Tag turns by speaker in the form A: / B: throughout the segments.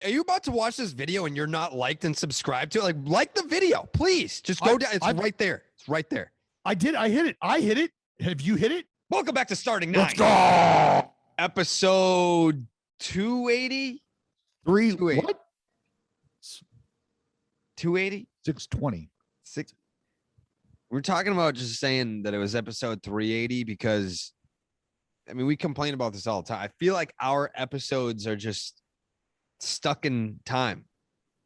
A: Are you about to watch this video and you're not liked and subscribed to it? Like the video, please. Just go down. It's right there. It's right there.
B: I did. I hit it. Have you hit it?
A: Welcome back to Starting Nine.
B: Let's go.
A: Episode 280.
B: What?
A: 280?
B: 620.
A: We're talking about just saying that it was episode 380 because, I mean, we complain about this all the time. I feel like our episodes are just stuck in time.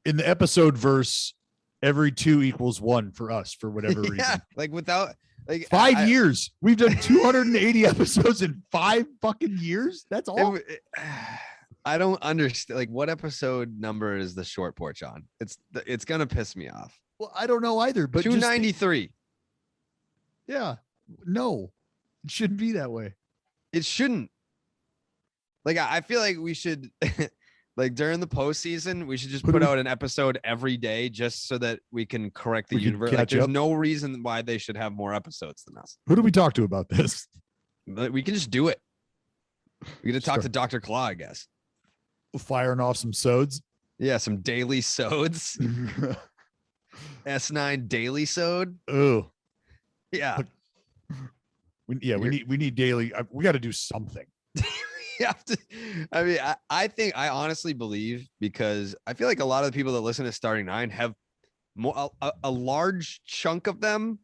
B: In the episode verse, every 2 equals 1 for us for whatever reason.
A: Like without like
B: 5 years. We've done 280 episodes in 5 fucking years. That's all.
A: I don't understand. Like, what episode number is the short porch on? It's gonna piss me off.
B: Well, I don't know either. But
A: 293.
B: Yeah. No, it shouldn't be that way.
A: It shouldn't. Like, I feel like we should, like during the postseason, we should just put out an episode every day just so that we can correct the universe. Like, there's no reason why they should have more episodes than us.
B: Who do we talk to about this?
A: But we can just do it. We get to talk to Dr. Claw, I guess.
B: Firing off some sods.
A: Yeah, some daily sods. S9 daily sode.
B: Oh,
A: yeah.
B: We need daily. We got to do something.
A: You have to. I mean, I honestly believe, because I feel like a lot of the people that listen to Starting Nine have more. A large chunk of them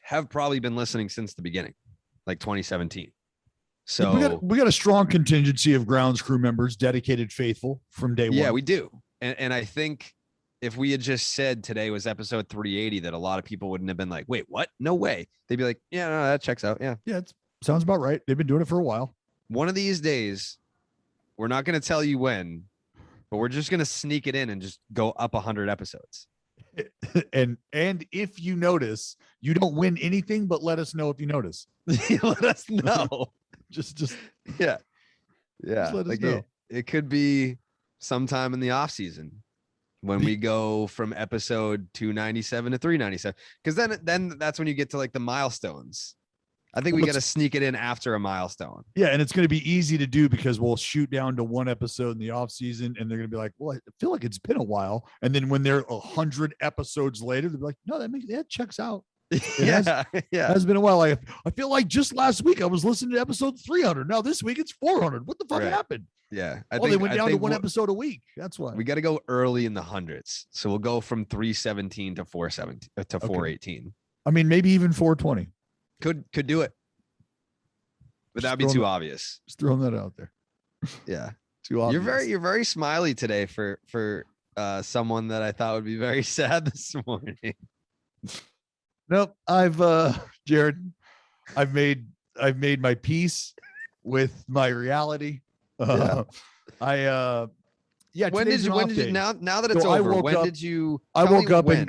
A: have probably been listening since the beginning, like 2017. So
B: we got a strong contingency of grounds crew members, dedicated, faithful from day one.
A: Yeah, we do. And I think if we had just said today was episode 380, that a lot of people wouldn't have been like, wait, what? No way. They'd be like, yeah, no, that checks out. Yeah.
B: Yeah. It sounds about right. They've been doing it for a while.
A: One of these days, we're not going to tell you when, but we're just going to sneak it in and just go up 100 episodes.
B: And if you notice, you don't win anything, but let us know if you notice.
A: Let us know.
B: Just
A: yeah.
B: Just let us know.
A: It could be sometime in the off season when we go from episode 297 to 397, because then that's when you get to like the milestones. I think we got to sneak it in after a milestone.
B: Yeah, and it's going to be easy to do because we'll shoot down to 1 episode in the off season, and they're going to be like, "Well, I feel like it's been a while." And then when they're 100 episodes later, they'll be like, "No, that checks out." It has been a while. I feel like just last week I was listening to episode 300. Now this week it's 400. What the fuck happened?
A: Yeah,
B: they went down to 1 episode a week. That's why
A: we got to go early in the hundreds. So we'll go from 317 to 417 to 418.
B: I mean, maybe even 420.
A: Could do it, but that'd be too obvious.
B: Just throwing that out there.
A: Yeah,
B: too obvious.
A: You're very smiley today for someone that I thought would be very sad this morning.
B: Nope, Jared, I've made my peace with my reality.
A: When did you now that it's over? When did you?
B: I woke up and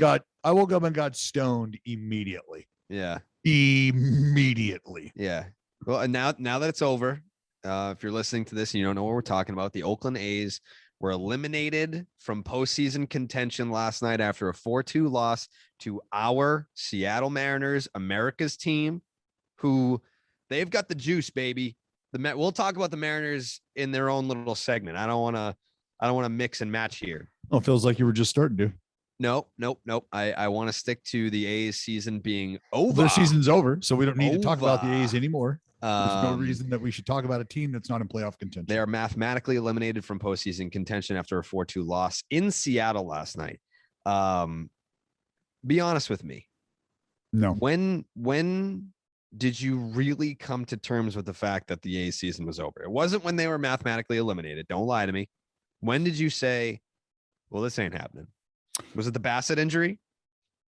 B: got stoned immediately.
A: Yeah.
B: Immediately.
A: Yeah. Well, and now that it's over, if you're listening to this and you don't know what we're talking about, the Oakland A's were eliminated from postseason contention last night after a 4-2 loss to our Seattle Mariners, America's team, who they've got the juice, baby. We'll talk about the Mariners in their own little segment. I don't want to mix and match here.
B: Oh, it feels like you were just starting to.
A: Nope. I want to stick to the A's season being over.
B: Their season's over, so we don't need to talk about the A's anymore. There's no reason that we should talk about a team that's not in playoff contention.
A: They are mathematically eliminated from postseason contention after a 4-2 loss in Seattle last night. Be honest with me.
B: No.
A: When did you really come to terms with the fact that the A's season was over? It wasn't when they were mathematically eliminated. Don't lie to me. When did you say, well, this ain't happening? Was it the Bassett injury?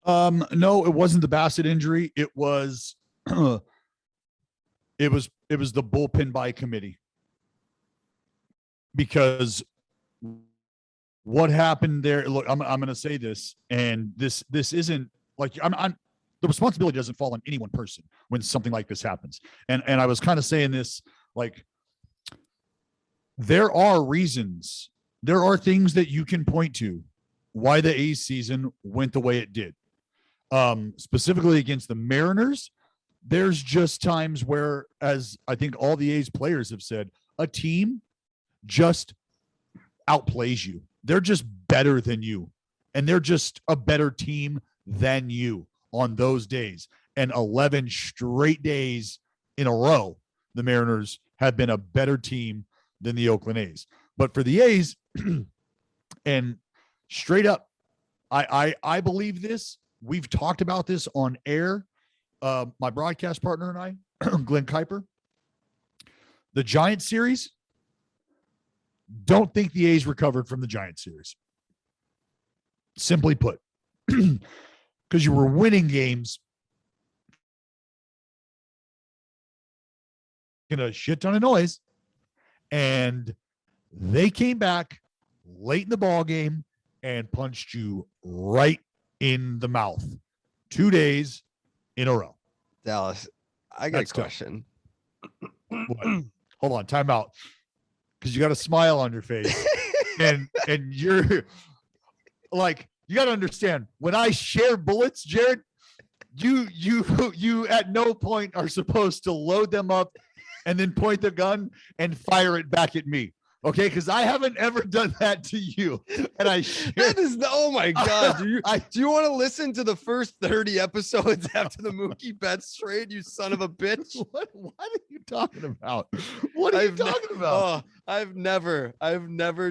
B: No, it wasn't the Bassett injury. It was the bullpen by committee. Because what happened there, look, I'm going to say this, and this isn't like the responsibility doesn't fall on any one person when something like this happens. And I was kind of saying this, like, there are reasons, there are things that you can point to why the A's season went the way it did. Specifically against the Mariners, there's just times where, as I think all the A's players have said, a team just outplays you. They're just better than you. And they're just a better team than you on those days. And 11 straight days in a row, the Mariners have been a better team than the Oakland A's. But for the A's, and straight up, I believe this. We've talked about this on air. My broadcast partner and I, Glenn Kuiper, the Giants series, don't think the A's recovered from the Giants series. Simply put, because you were winning games in a shit ton of noise, and they came back late in the ball game and punched you right in the mouth 2 days in a row.
A: Dallas, I got a question.
B: Hold on, time out. Because you got a smile on your face. and you're like, you got to understand, when I share bullets, Jared, you at no point are supposed to load them up and then point the gun and fire it back at me. Okay, because I haven't ever done that to you. And
A: that is oh my God. Do you want to listen to the first 30 episodes after the Mookie Betts trade, you son of a bitch?
B: What are you talking about? What are you talking about?
A: I've never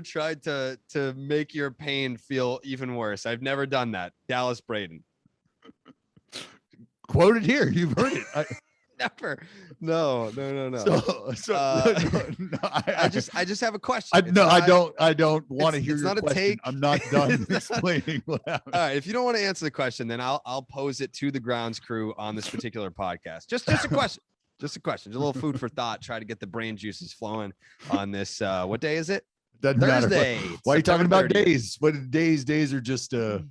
A: tried to make your pain feel even worse. I've never done that. Dallas Braden.
B: Quoted here. You've heard it.
A: Never. No. I just have a question.
B: I don't want to hear your question. Take. I'm not done explaining what happened.
A: All right. If you don't want to answer the question, then I'll pose it to the grounds crew on this particular podcast. Just a question. Just a question. Just a little food for thought. Try to get the brain juices flowing on this. What day is it?
B: Doesn't
A: Thursday.
B: Matter. Why are you talking about days? What days? Days are just a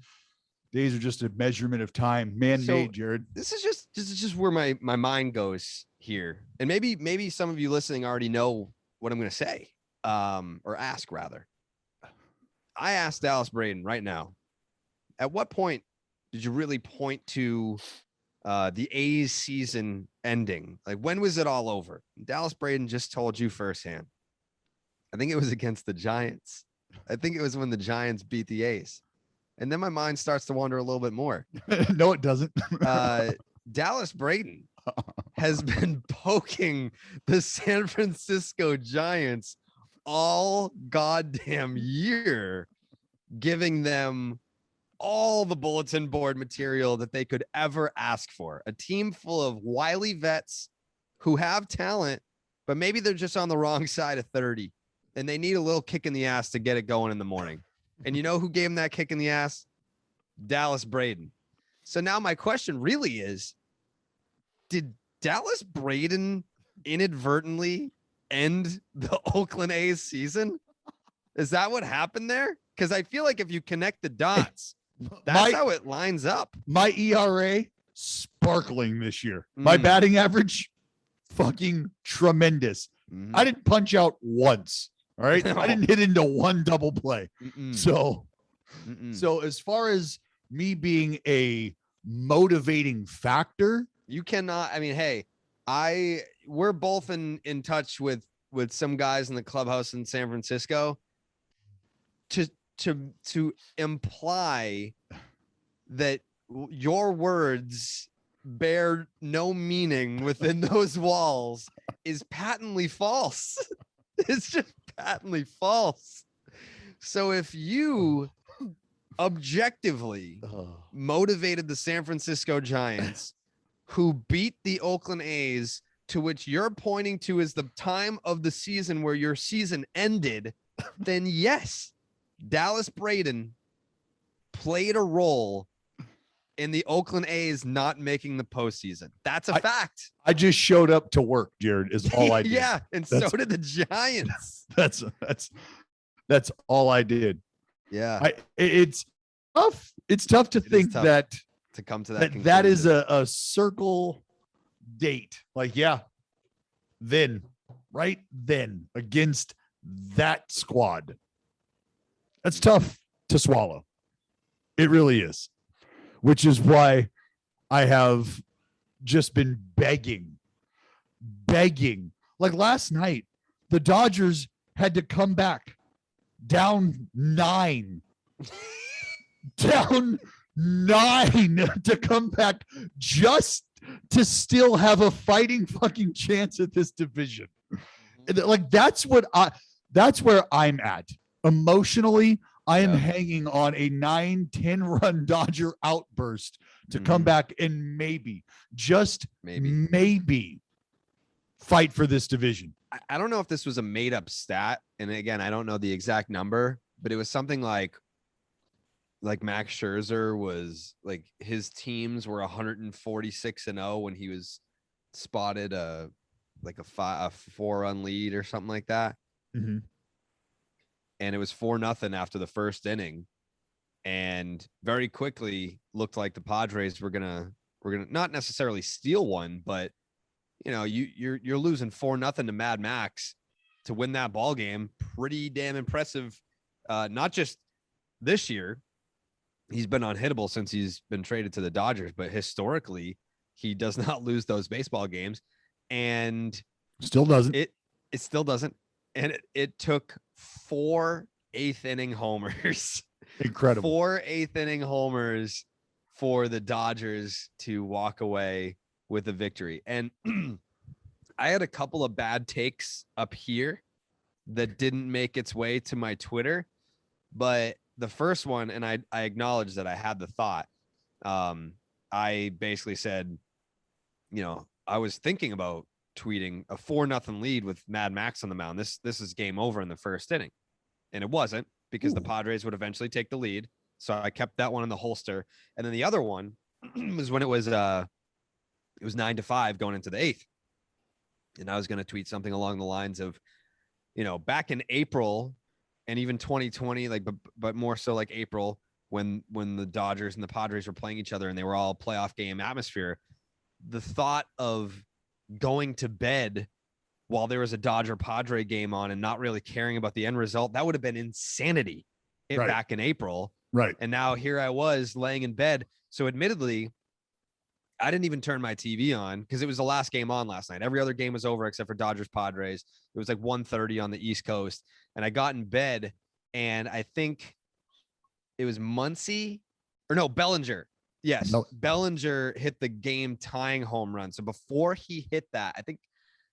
B: measurement of time, man-made, Jared.
A: This is just where my mind goes here. And maybe some of you listening already know what I'm going to say, or ask rather. I asked Dallas Braden right now, at what point did you really point to the A's season ending? Like, when was it all over? Dallas Braden just told you firsthand. I think it was against the Giants. I think it was when the Giants beat the A's. And then my mind starts to wander a little bit more.
B: No, it doesn't.
A: Dallas Braden has been poking the San Francisco Giants all goddamn year, giving them all the bulletin board material that they could ever ask for. A team full of wily vets who have talent, but maybe they're just on the wrong side of 30 and they need a little kick in the ass to get it going in the morning. And you know who gave him that kick in the ass? Dallas Braden. So now my question really is, did Dallas Braden inadvertently end the Oakland A's season? Is that what happened there? Because I feel like if you connect the dots, that's how it lines up.
B: My ERA, sparkling this year. My batting average, fucking tremendous. Mm-hmm. I didn't punch out once. All right. I didn't hit into one double play. So as far as me being a motivating factor,
A: you cannot. I mean, hey, we're both in touch with some guys in the clubhouse in San Francisco to imply that your words bear no meaning within those walls is patently false. It's just patently false. So if you objectively motivated the San Francisco Giants, who beat the Oakland A's, to which you're pointing to as the time of the season where your season ended, then yes, Dallas Braden played a role in the Oakland A's not making the postseason. That's a fact.
B: I just showed up to work, Jared, is all I did.
A: Yeah, and so did the Giants.
B: That's all I did.
A: Yeah.
B: It's tough. It's tough to think that
A: to come to that
B: that is a circle date. Like, yeah, right then against that squad. That's tough to swallow. It really is. Which is why I have just been begging. Like last night, the Dodgers had to come back down 9. Down 9 to come back just to still have a fighting fucking chance at this division. Like that's where I'm at. Emotionally, I am hanging on a 9-10 run Dodger outburst to come back and maybe fight for this division.
A: I don't know if this was a made up stat. And again, I don't know the exact number, but it was something like Max Scherzer was like his teams were 146-0 when he was spotted a 4-run lead or something like that.
B: Mm-hmm.
A: And it was 4-0 after the first inning. And very quickly looked like the Padres were gonna not necessarily steal one, but you know, you're losing 4-0 to Mad Max to win that ball game. Pretty damn impressive. Not just this year. He's been unhittable since he's been traded to the Dodgers, but historically he does not lose those baseball games, and
B: still doesn't.
A: It still doesn't. And it took 4 eighth-inning homers.
B: Incredible.
A: 4 eighth-inning homers for the Dodgers to walk away with a victory. And I had a couple of bad takes up here that didn't make its way to my Twitter, but the first one, and I acknowledge that I had the thought. I basically said, you know, I was thinking about tweeting a 4-0 lead with Mad Max on the mound. This is game over in the first inning. And it wasn't, because the Padres would eventually take the lead. So I kept that one in the holster. And then the other one was when it was 9-5 going into the 8th. And I was going to tweet something along the lines of, you know, back in April and even 2020, like, but more so like April, when the Dodgers and the Padres were playing each other and they were all playoff game atmosphere, the thought of going to bed while there was a Dodger Padre game on and not really caring about the end result, that would have been insanity back in April.
B: Right.
A: And now here I was laying in bed. So admittedly, I didn't even turn my TV on because it was the last game on last night. Every other game was over except for Dodgers Padres. It was like 1:30 on the East Coast. And I got in bed, and I think it was Bellinger. Yes.
B: Nope.
A: Bellinger hit the game tying home run. So before he hit that, I think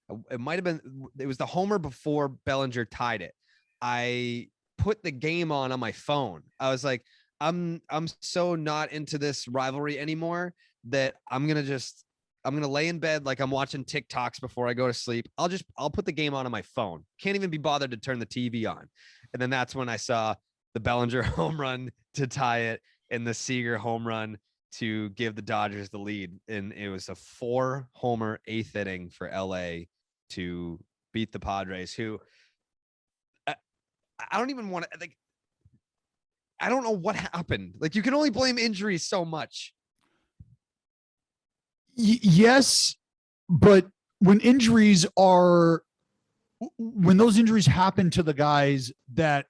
A: it was the homer before Bellinger tied it. I put the game on my phone. I was like, I'm so not into this rivalry anymore that I'm going to lay in bed like I'm watching TikToks before I go to sleep. I'll put the game on my phone. Can't even be bothered to turn the TV on. And then that's when I saw the Bellinger home run to tie it and the Seager home run to give the Dodgers the lead. And it was a 4-homer 8th inning for LA to beat the Padres, who I don't even want to, like, I don't know what happened. Like, you can only blame injuries so much.
B: Yes, but when those injuries happen to the guys that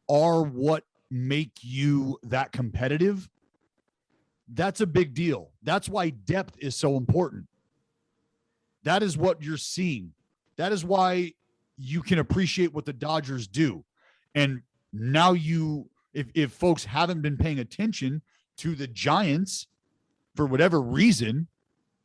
B: are what make you that competitive, that's a big deal. That's why depth is so important. That is what you're seeing. That is why you can appreciate what the Dodgers do. And now if folks haven't been paying attention to the Giants for whatever reason,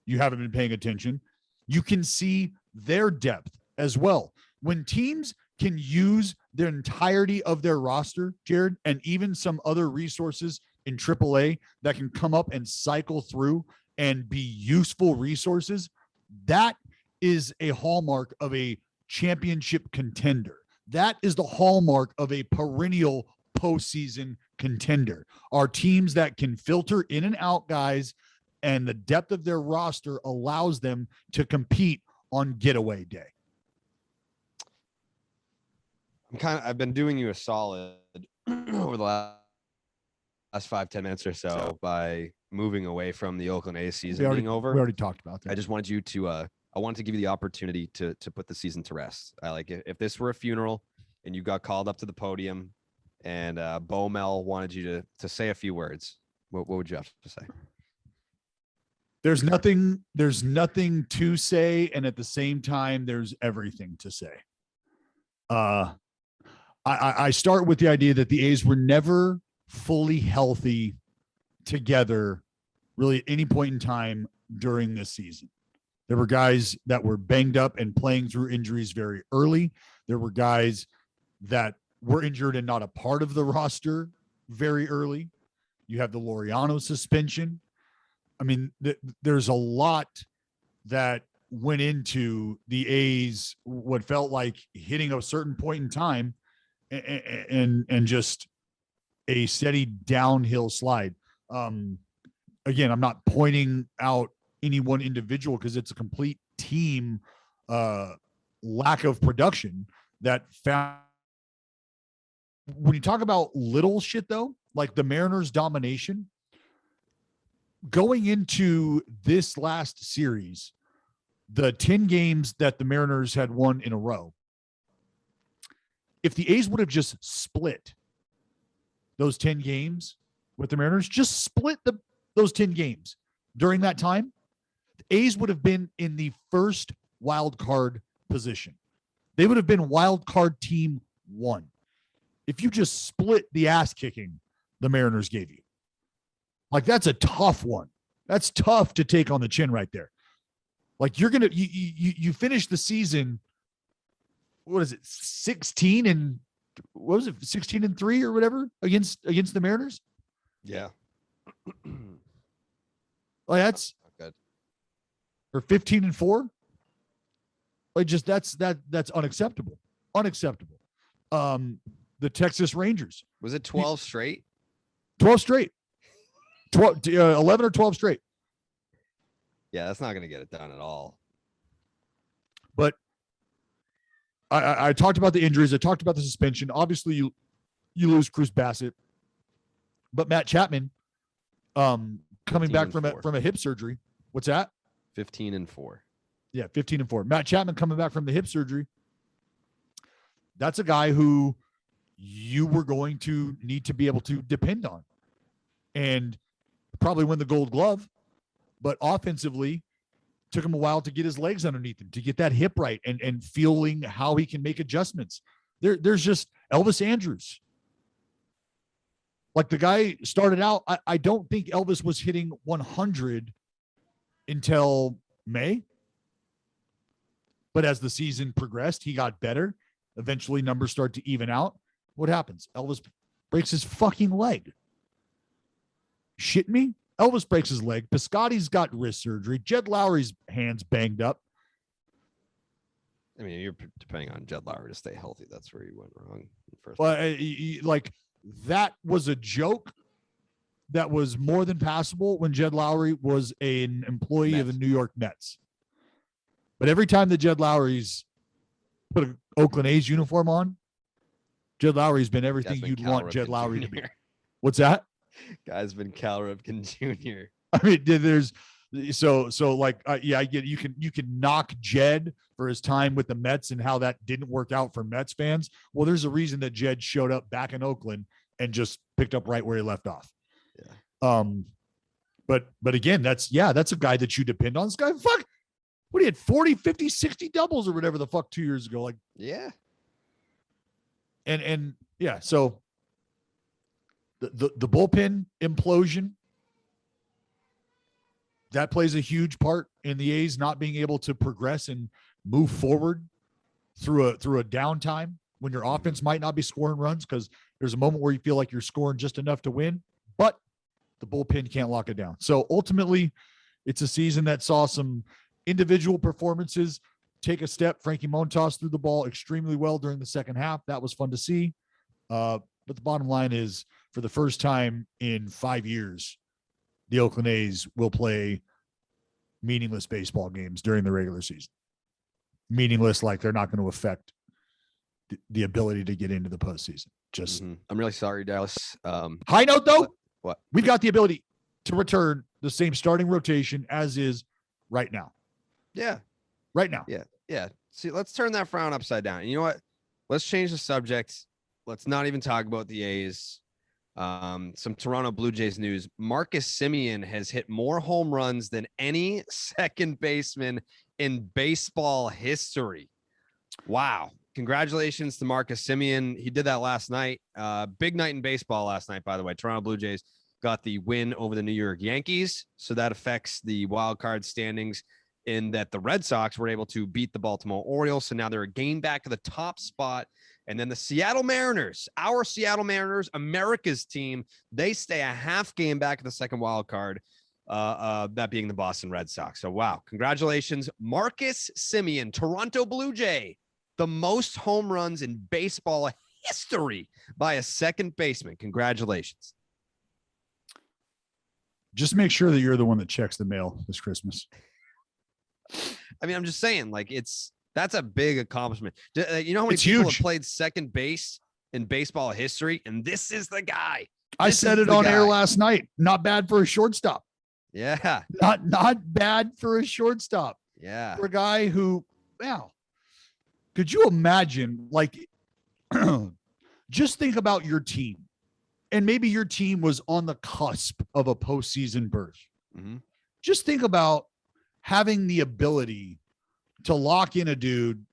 B: you haven't been paying attention, you can see their depth as well. When teams can use the entirety of their roster, Jared, and even some other resources in AAA that can come up and cycle through and be useful resources, that is a hallmark of a championship contender. That is the hallmark of a perennial postseason contender. Are teams that can filter in and out guys, and the depth of their roster allows them to compete on getaway day.
A: I've been doing you a solid over the last 5-10 minutes or so by moving away from the Oakland A's season being over.
B: We already talked about that.
A: I just wanted you to, I wanted to give you the opportunity to put the season to rest. I like if this were a funeral and you got called up to the podium and Bo Mel wanted you to say a few words, what would you have to say?
B: There's nothing to say, and at the same time, there's everything to say. I start with the idea that the A's were never fully healthy together, really at any point in time during this season. There were guys that were banged up and playing through injuries very early. There were guys that were injured and not a part of the roster very early. You have the Laureano suspension. I mean, there's a lot that went into the A's, what felt like hitting a certain point in time and just a steady downhill slide. Again, I'm not pointing out any one individual because it's a complete team lack of production that found. When you talk about little shit, though, like the Mariners' domination, going into this last series, the 10 games that the Mariners had won in a row, if the A's would have just split those 10 games with the Mariners, just split those 10 games during that time, the A's would have been in the first wild card position. They would have been wild card team 1. If you just split the ass kicking the Mariners gave you. Like, that's a tough one. That's tough to take on the chin right there. Like, you're going to, you finish the season, what is it, 16 and, what was it, 16 and 3 or whatever against the Mariners?
A: Yeah.
B: Like, that's
A: good.
B: Or 15 and 4. Like, just that's unacceptable. Unacceptable. The Texas Rangers.
A: Was it 12 straight?
B: 12 straight. 11 or 12 straight.
A: Yeah, that's not going to get it done at all.
B: But I talked about the injuries. I talked about the suspension. Obviously, you lose Cruz Bassett, but Matt Chapman, coming back from a hip surgery. What's that?
A: 15 and 4.
B: Yeah, 15 and 4. Matt Chapman coming back from the hip surgery. That's a guy who you were going to need to be able to depend on and probably win the Gold Glove. But offensively, took him a while to get his legs underneath him, to get that hip right and feeling how he can make adjustments. There's just Elvis Andrus. Like, the guy started out, I don't think Elvis was hitting 100 until May. But as the season progressed, he got better. Eventually, numbers start to even out. What happens? Elvis breaks his fucking leg. Shit me? Elvis breaks his leg. Piscotty's got wrist surgery. Jed Lowry's hand's banged up.
A: I mean, you're depending on Jed Lowry to stay healthy. That's where you went wrong.
B: Like, that was a joke that was more than passable when Jed Lowry was an employee of the New York Mets. But every time that Jed Lowry's put an Oakland A's uniform on, Jed Lowry's been everything you'd want Jed Lowry to be. What's that?
A: Guy's been Cal Ripken Jr.
B: I mean, there's like, yeah, I get you can knock Jed for his time with the Mets and how that didn't work out for Mets fans. Well, there's a reason that Jed showed up back in Oakland and just picked up right where he left off.
A: Yeah.
B: But again, that's a guy that you depend on. This guy, fuck, what, he had 40, 50, 60 doubles or whatever the fuck 2 years ago. Like,
A: yeah.
B: And yeah, so the bullpen implosion, that plays a huge part in the A's not being able to progress and move forward through a downtime when your offense might not be scoring runs, because there's a moment where you feel like you're scoring just enough to win, but the bullpen can't lock it down. So ultimately, it's a season that saw some individual performances take a step. Frankie Montas threw the ball extremely well during the second half. That was fun to see. But the bottom line is, for the first time in 5 years, the Oakland A's will play meaningless baseball games during the regular season. Meaningless, like they're not going to affect the ability to get into the postseason. Just,
A: I'm really sorry, Dallas.
B: High note, though.
A: What?
B: We've got the ability to return the same starting rotation as is right now.
A: Yeah.
B: Right now.
A: Yeah. See, let's turn that frown upside down. You know what? Let's change the subject. Let's not even talk about the A's. Some Toronto Blue Jays news. Marcus Semien has hit more home runs than any second baseman in baseball history. Wow. congratulations to Marcus Semien. He did that last night. Big night in baseball last night, by the way. Toronto Blue Jays got the win over the New York Yankees. So that affects the wild card standings in that the Red Sox were able to beat the Baltimore Orioles. So now they're a game back to the top spot. And then the Seattle Mariners, our Seattle Mariners, America's team, they stay a half game back in the second wild card, that being the Boston Red Sox. So, wow. Congratulations, Marcus Semien, Toronto Blue Jay, the most home runs in baseball history by a second baseman. Congratulations.
B: Just make sure that you're the one that checks the mail this Christmas.
A: I mean, I'm just saying, like, that's a big accomplishment. You know how many people have played second base in baseball history? And this is the guy.
B: I said it on air last night. Not bad for a shortstop.
A: Yeah.
B: Not bad for a shortstop.
A: Yeah.
B: For a guy who, wow. Could you imagine, like, just think about your team. And maybe your team was on the cusp of a postseason berth.
A: Mm-hmm.
B: Just think about having the ability to lock in a dude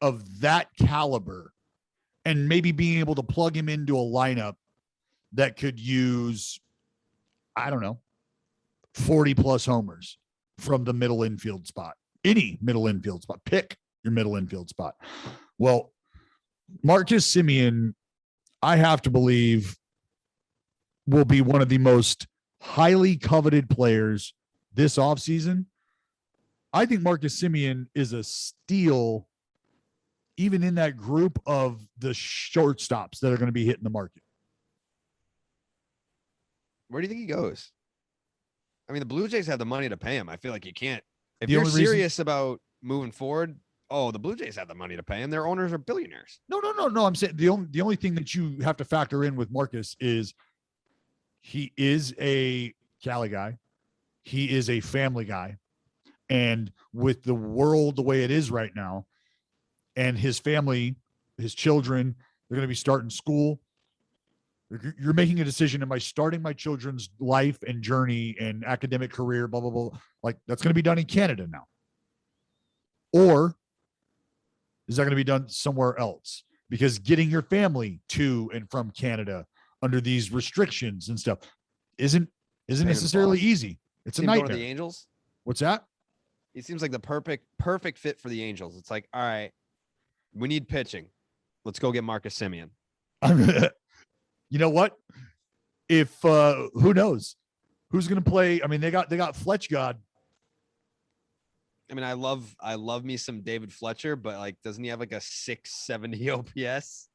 B: of that caliber and maybe being able to plug him into a lineup that could use, I don't know, 40 plus homers from the middle infield spot, any middle infield spot. Pick your middle infield spot. Well, Marcus Semien, I have to believe, will be one of the most highly coveted players this offseason. I think Marcus Semien is a steal even in that group of the shortstops that are going to be hitting the market.
A: Where do you think he goes? I mean, the Blue Jays have the money to pay him. I feel like you can't. If you're serious about moving forward, the Blue Jays have the money to pay him. Their owners are billionaires.
B: No. I'm saying the only thing that you have to factor in with Marcus is he is a Cali guy. He is a family guy. And with the world the way it is right now, and his family, his children, they're going to be starting school. You're making a decision. Am I starting my children's life and journey and academic career, blah, blah, blah. Like, that's going to be done in Canada now. Or is that going to be done somewhere else? Because getting your family to and from Canada under these restrictions and stuff isn't necessarily easy. It's a nightmare.
A: Going to the Angels?
B: What's that?
A: He seems like the perfect fit for the Angels. It's like, all right, we need pitching. Let's go get Marcus Semien.
B: You know what? If who knows who's going to play? I mean, they got Fletch God.
A: I mean, I love me some David Fletcher, but like, doesn't he have like a 670 OPS?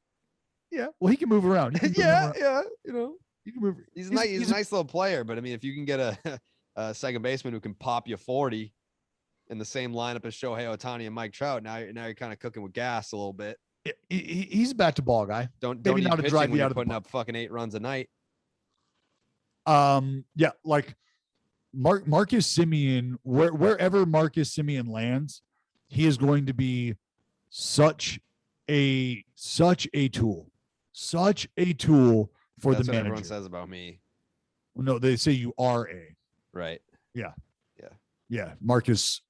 B: Yeah. Well, he can move around.
A: Yeah. You know,
B: he can move.
A: He's a nice little player, but I mean, if you can get a second baseman who can pop you 40 in the same lineup as Shohei Ohtani and Mike Trout, now you're kind of cooking with gas a little bit.
B: He's a bat to ball guy.
A: Don't need to drive you out of putting up fucking 8 runs a night.
B: Yeah, like Marcus Semien, wherever Marcus Semien lands, he is going to be such a tool for
A: That's
B: the
A: what
B: manager.
A: Everyone says about me.
B: No, they say you are a.
A: Right.
B: Yeah. Marcus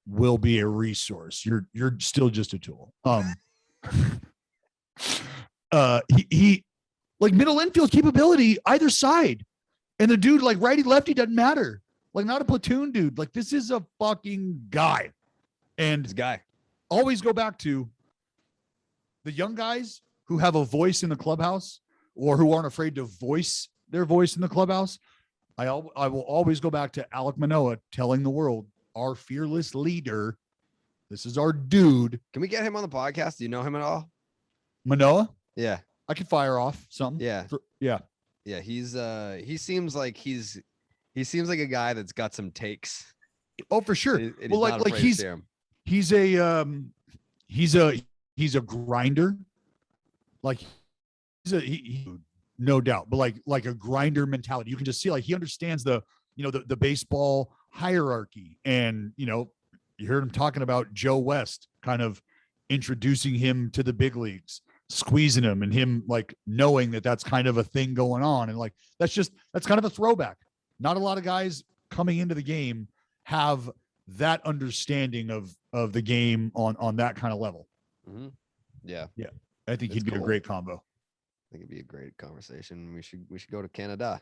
B: will be a resource. You're still just a tool. He like middle infield capability either side, and the dude like righty lefty doesn't matter. Like, not a platoon dude. Like, this is a fucking guy. And
A: This guy.
B: always go back to the young guys who have a voice in the clubhouse or who aren't afraid to voice their voice in the clubhouse. I will always go back to Alek Manoah telling the world, our fearless leader, this is our dude.
A: Can we get him on the podcast? Do you know him at all?
B: Manoah?
A: Yeah.
B: I could fire off something.
A: Yeah.
B: Yeah.
A: Yeah. He seems like a guy that's got some takes.
B: Oh, for sure.
A: And
B: Well, like he's a grinder. Like he no doubt, but like a grinder mentality. You can just see like he understands the baseball hierarchy, and you heard him talking about Joe West kind of introducing him to the big leagues, squeezing him, and him like knowing that that's kind of a thing going on, and like that's kind of a throwback. Not a lot of guys coming into the game have that understanding of the game on that kind of level.
A: Mm-hmm. Yeah.
B: Yeah. I think he'd be a great combo.
A: I think it'd be a great conversation. We should go to Canada.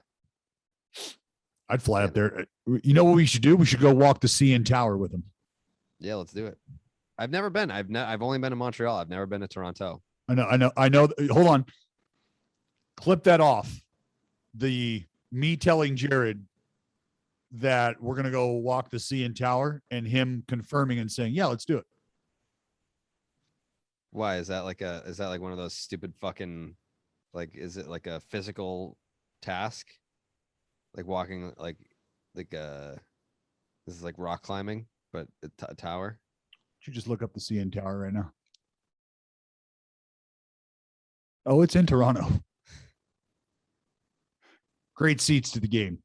B: I'd fly up there. You know what we should do? We should go walk the CN Tower with him.
A: Yeah, let's do it. I've never been. I've only been to Montreal. I've never been to Toronto.
B: I know. Hold on. Clip that off. Me telling Jared that we're going to go walk the CN Tower and him confirming and saying, yeah, let's do it.
A: Why is that like one of those stupid fucking, like, is it like a physical task? Like walking, this is like rock climbing, but a tower.
B: You just look up the CN Tower right now. Oh, it's in Toronto. Great seats to the game.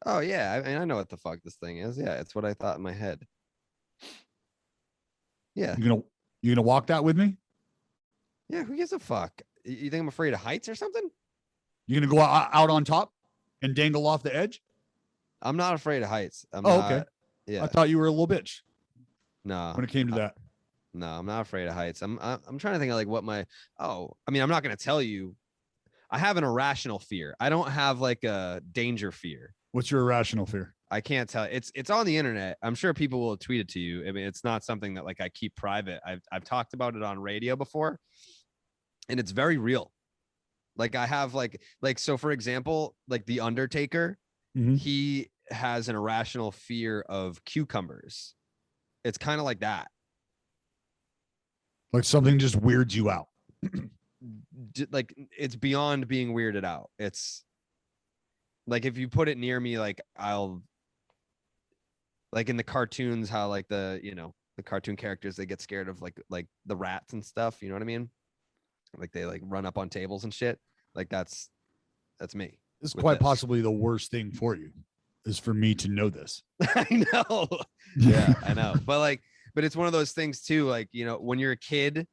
A: Oh yeah, I mean, I know what the fuck this thing is. Yeah, it's what I thought in my head. Yeah.
B: You gonna walk that with me?
A: Yeah, who gives a fuck? You think I'm afraid of heights or something?
B: You gonna go out on top and dangle off the edge?
A: I'm not afraid of heights.
B: Okay.
A: Yeah.
B: I thought you were a little bitch.
A: No.
B: When it came to that.
A: No, I'm not afraid of heights. I'm trying to think of like what I'm not gonna tell you. I have an irrational fear. I don't have like a danger fear.
B: What's your irrational fear?
A: I can't tell. It's on the internet. I'm sure people will tweet it to you. I mean, it's not something that like I keep private. I've talked about it on radio before, and it's very real. Like I have so for example, like the Undertaker, he has an irrational fear of cucumbers. It's kind of like that.
B: Like something just weirds you out.
A: Like it's beyond being weirded out. It's like if you put it near me, like I'll, like in the cartoons, how like the cartoon characters, they get scared of like the rats and stuff. You know what I mean? Like they like run up on tables and shit. Like that's me.
B: This is quite possibly the worst thing for you, is for me to know this.
A: I know. Yeah, I know. But it's one of those things too. Like, when you're a kid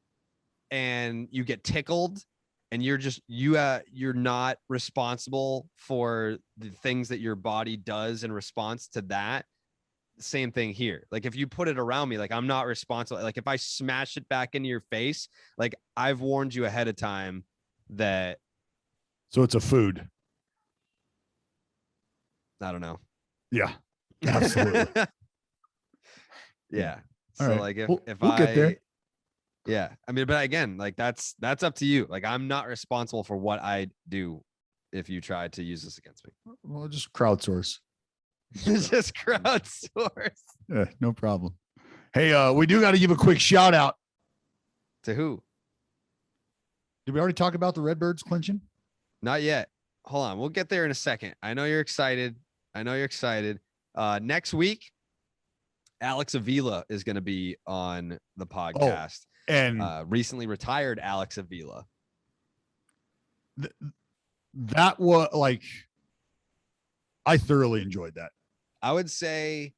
A: and you get tickled and you're not responsible for the things that your body does in response to that. Same thing here. Like if you put it around me, like I'm not responsible. Like if I smash it back into your face, like I've warned you ahead of time that.
B: So it's a food.
A: I don't know.
B: Yeah, absolutely.
A: Yeah.
B: All
A: So
B: right.
A: like if
B: we'll get there.
A: Yeah, I mean, but again, like that's up to you. Like I'm not responsible for what I do if you try to use this against me.
B: Well, just crowdsource.
A: Just crowdsource.
B: Yeah, no problem. Hey, we do got to give a quick shout out.
A: To who?
B: Did we already talk about the Redbirds clinching?
A: Not yet. Hold on. We'll get there in a second. I know you're excited. Next week, Alex Avila is going to be on the podcast.
B: And
A: recently retired Alex Avila.
B: That was like, I thoroughly enjoyed that.
A: I would say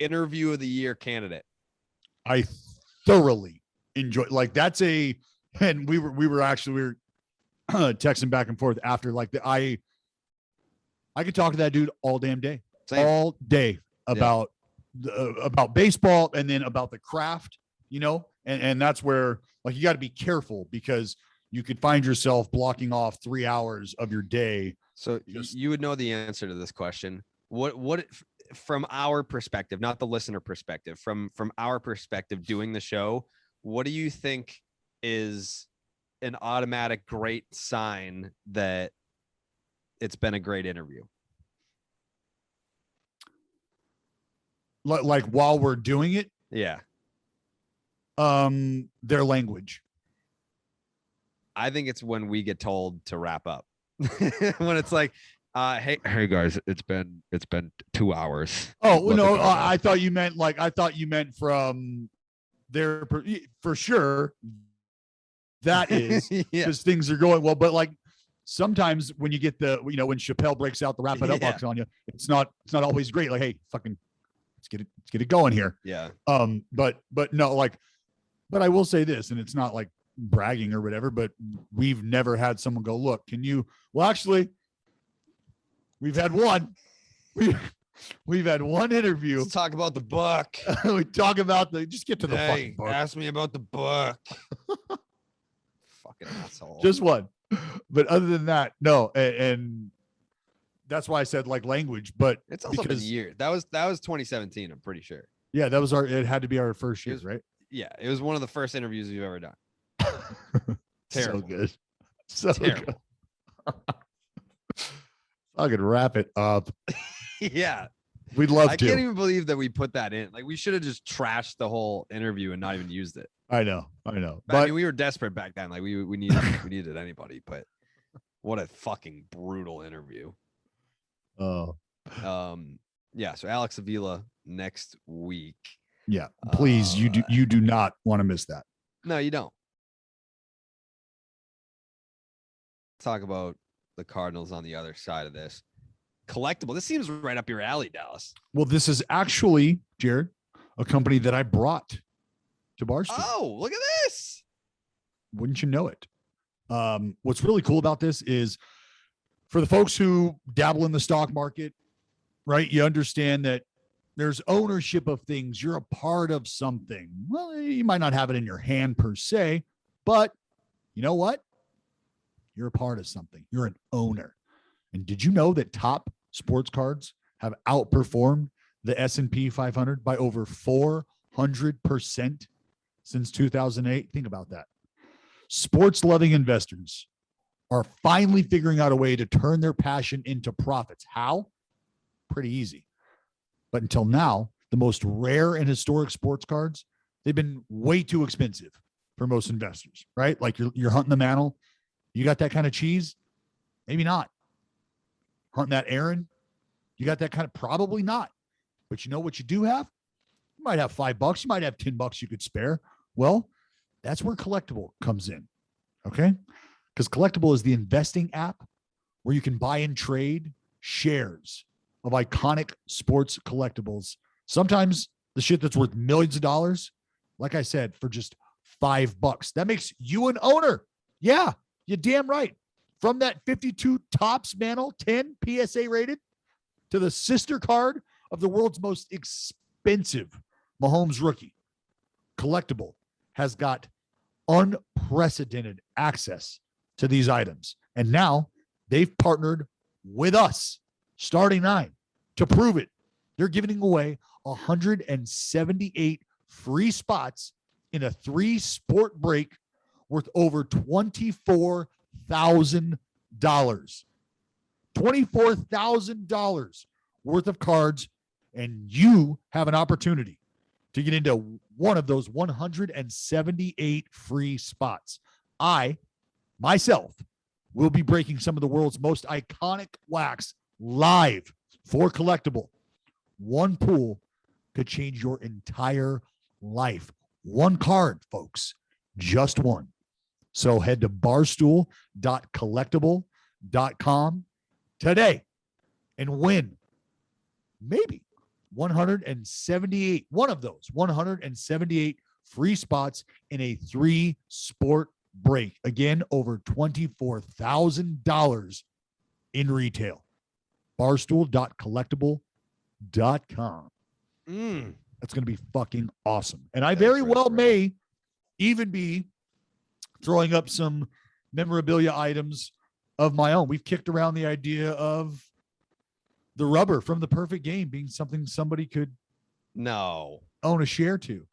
A: interview of the year candidate.
B: I thoroughly enjoyed, like that's and we were texting back and forth after, like I could talk to that dude all damn day.
A: Same.
B: All day about baseball and then about the craft, and that's where like you got to be careful because you could find yourself blocking off 3 hours of your day.
A: So you would know the answer to this question. What from our perspective, not the listener perspective, from our perspective doing the show, what do you think is an automatic great sign that it's been a great interview?
B: Like while we're doing it?
A: Yeah.
B: Their language.
A: I think it's when we get told to wrap up. When it's like, hey guys, it's been 2 hours.
B: Oh no, I thought you meant from their for sure. That is because things are going well, but like sometimes when you get when Chappelle breaks out the wrap it up box on you, it's not always great. Like, hey, fucking let's get it going here.
A: Yeah.
B: But no, like, but I will say this, and it's not like bragging or whatever, but we've never had someone go, look, can you, well, actually we've had one, We've had one interview.
A: Let's talk about the book.
B: We talk about just get to the
A: Hey,
B: fucking book.
A: ask me about the book. Fucking asshole.
B: Just one. But other than that, no. And that's why I said like language, but
A: it's also been a year. That was 2017, I'm pretty sure.
B: Yeah, that was it had to be our first year, right?
A: Yeah, it was one of the first interviews we've ever done. Terrible.
B: So good. So
A: terrible.
B: Good. I could wrap it up.
A: Yeah.
B: We'd love
A: I
B: to.
A: can't even believe that we put that in. Like, we should have just trashed the whole interview and not even used it.
B: I know.
A: But I mean, we were desperate back then. Like, we needed anybody, but what a fucking brutal interview.
B: Oh.
A: Yeah, so Alex Avila next week.
B: Yeah, please, you do not want to miss that.
A: No, you don't. Talk about the Cardinals on the other side of this. Collectible. This seems right up your alley, Dallas.
B: Well, this is actually, Jared, a company that I brought to Barstool.
A: Oh, look at this.
B: Wouldn't you know it? What's really cool about this is for the folks who dabble in the stock market, right? You understand that there's ownership of things. You're a part of something. Well, you might not have it in your hand per se, but you know what? You're a part of something. You're an owner. And did you know that top sports cards have outperformed the S&P 500 by over 400% since 2008? Think about that. Sports-loving investors are finally figuring out a way to turn their passion into profits. How? Pretty easy. But until now, the most rare and historic sports cards, they've been way too expensive for most investors, right? Like you're hunting the mantle. You got that kind of cheese? Maybe not. Hunting that Aaron? You got that kind of, probably not. But you know what you do have? You might have $5. You might have $10 you could spare. Well, that's where Collectible comes in. Okay? Because Collectible is the investing app where you can buy and trade shares of iconic sports collectibles. Sometimes the shit that's worth millions of dollars, like I said, for just $5. That makes you an owner. Yeah, you're damn right. From that 52 Topps Mantle 10 PSA rated to the sister card of the world's most expensive Mahomes rookie, Collectible has got unprecedented access to these items. And now they've partnered with us, Starting 9, to prove it. They're giving away 178 free spots in a 3-sport break worth over $24,000. $24,000 worth of cards, and you have an opportunity to get into one of those 178 free spots. I, myself, will be breaking some of the world's most iconic wax live for Collectible. One pool could change your entire life. One card, folks, just one. So head to barstool.collectable.com today and win maybe 178, one of those 178 free spots in a 3-sport break. Again, over $24,000 in retail. Barstool.collectable.com. That's going to be fucking awesome. And I very well may even be throwing up some memorabilia items of my own. We've kicked around the idea of the rubber from The Perfect Game being something somebody could own a share to.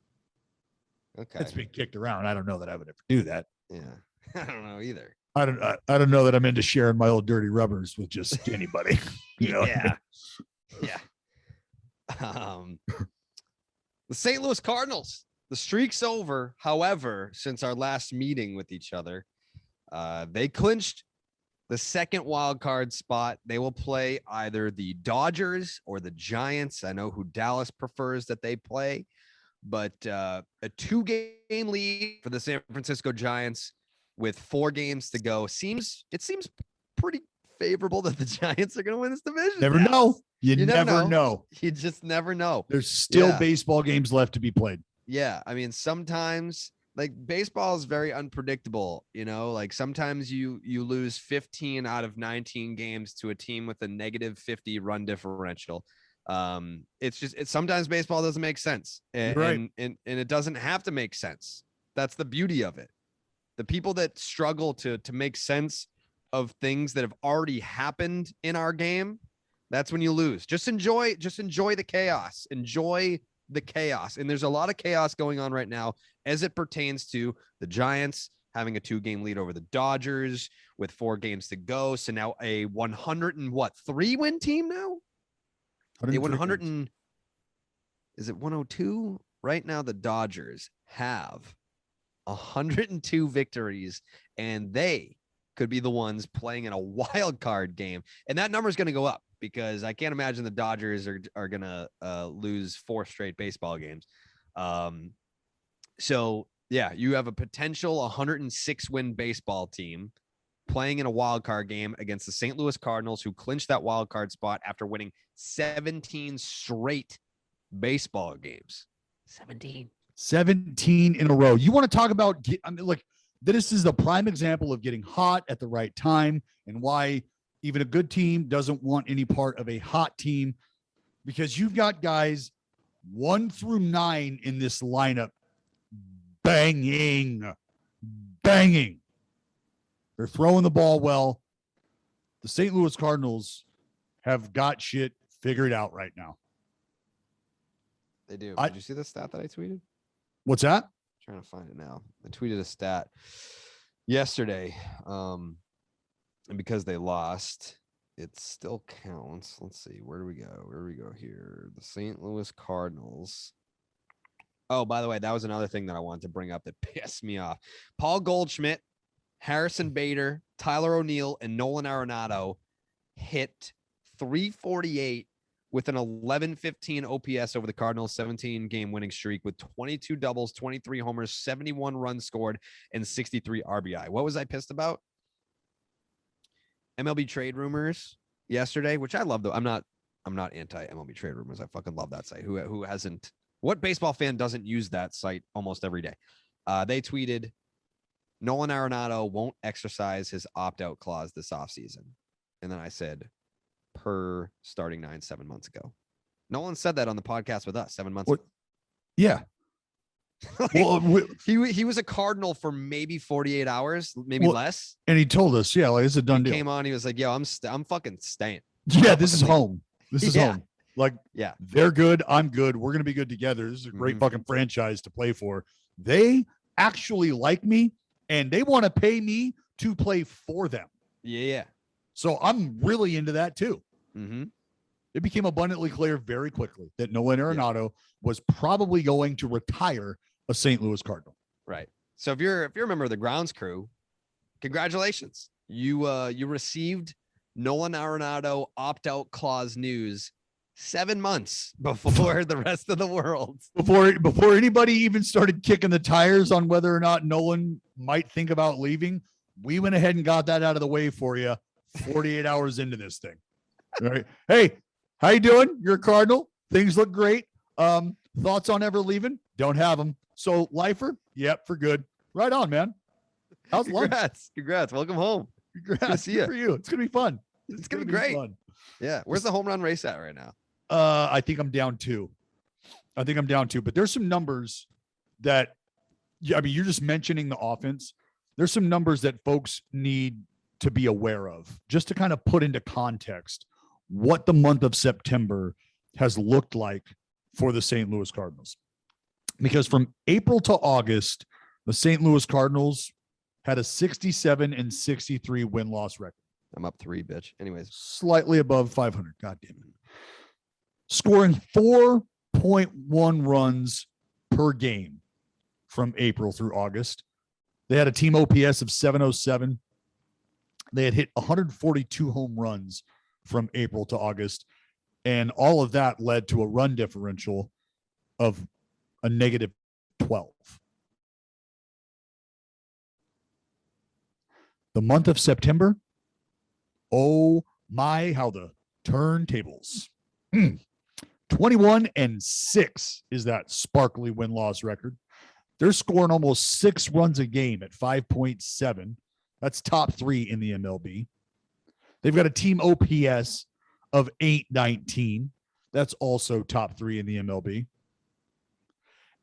A: Okay.
B: It's been kicked around. I don't know that I would ever do that.
A: Yeah. I don't know either.
B: I don't know that I'm into sharing my old dirty rubbers with just anybody. You know?
A: Yeah. Yeah. The St. Louis Cardinals, the streak's over. However, since our last meeting with each other, they clinched the second wild card spot. They will play either the Dodgers or the Giants. I know who Dallas prefers that they play, but a 2-game lead for the San Francisco Giants with 4 games to go. It seems pretty favorable that the Giants are going to win this division.
B: Never know. You never know.
A: You just never know.
B: There's still baseball games left to be played.
A: Yeah. I mean, sometimes like baseball is very unpredictable, like sometimes you lose 15 out of 19 games to a team with a negative 50 run differential. It's sometimes baseball doesn't make sense, and it doesn't have to make sense. That's the beauty of it. The people that struggle to make sense of things that have already happened in our game, that's when you lose. Just enjoy the chaos. Enjoy the chaos. And there's a lot of chaos going on right now as it pertains to the Giants having a 2-game lead over the Dodgers with 4 games to go. So now a 3-win team now? A 100 and is it 102? Right now the Dodgers have 102 victories, and they could be the ones playing in a wild card game. And that number is going to go up because I can't imagine the Dodgers are going to lose 4 straight baseball games. So yeah, you have a potential 106-win baseball team playing in a wild card game against the St. Louis Cardinals, who clinched that wild card spot after winning 17 straight baseball games.
B: 17 in a row. You want to talk about, this is the prime example of getting hot at the right time and why even a good team doesn't want any part of a hot team, because you've got guys 1 through 9 in this lineup banging. They're throwing the ball well. The St. Louis Cardinals have got shit figured out right now.
A: They do. Did you see the stat that I tweeted?
B: What's that?
A: I'm trying to find it now. I tweeted a stat yesterday. And because they lost, it still counts. Let's see. Where do we go here? The St. Louis Cardinals. Oh, by the way, that was another thing that I wanted to bring up that pissed me off. Paul Goldschmidt, Harrison Bader, Tyler O'Neill, and Nolan Arenado hit 348 with an 11-15 OPS over the Cardinals' 17-game winning streak with 22 doubles, 23 homers, 71 runs scored, and 63 RBI. What was I pissed about? MLB trade rumors yesterday, which I love though. I'm not anti MLB trade rumors. I fucking love that site. Who hasn't? What baseball fan doesn't use that site almost every day? They tweeted, Nolan Arenado won't exercise his opt-out clause this offseason. And then I said, per starting 9 7 months ago. Nolan said that on the podcast with us 7 months ago.
B: Yeah.
A: He was a Cardinal for maybe 48 hours, maybe less.
B: And he told us, it's a done deal.
A: Came on, he was like, yo, I'm fucking staying.
B: Yeah, this is home. This is home. Like,
A: yeah,
B: they're good. I'm good. We're going to be good together. This is a great fucking franchise to play for. They actually like me, and they want to pay me to play for them.
A: Yeah.
B: So I'm really into that too.
A: Mm-hmm.
B: It became abundantly clear very quickly that Nolan Arenado was probably going to retire a St. Louis Cardinal.
A: Right. So if you're a member of the grounds crew, congratulations. You received Nolan Arenado opt-out clause news 7 months before the rest of the world.
B: Before anybody even started kicking the tires on whether or not Nolan might think about leaving, we went ahead and got that out of the way for you 48 hours into this thing. All right. Hey, how you doing? You're a Cardinal. Things look great. Thoughts on ever leaving? Don't have them. So lifer? Yep, for good. Right on, man. How's lunch?
A: Congrats. Welcome home.
B: Congrats. See you. For you. It's going to be fun.
A: It's going to be great. Fun. Yeah. Where's the home run race at right now?
B: I think I'm down 2. But there's some numbers that, you're just mentioning the offense. There's some numbers that folks need to be aware of just to kind of put into context what the month of September has looked like for the St. Louis Cardinals. Because from April to August, the St. Louis Cardinals had a 67-63 win-loss record.
A: I'm up 3, bitch. Anyways.
B: Slightly above 500. God damn it. Scoring 4.1 runs per game from April through August. They had a team OPS of 707. They had hit 142 home runs from April to August. And all of that led to a run differential of a negative 12. The month of September, oh my, how the turntables. 21-6 is that sparkly win-loss record. They're scoring almost 6 runs a game at 5.7. That's top 3 in the MLB. They've got a team OPS of 819. That's also top 3 in the MLB.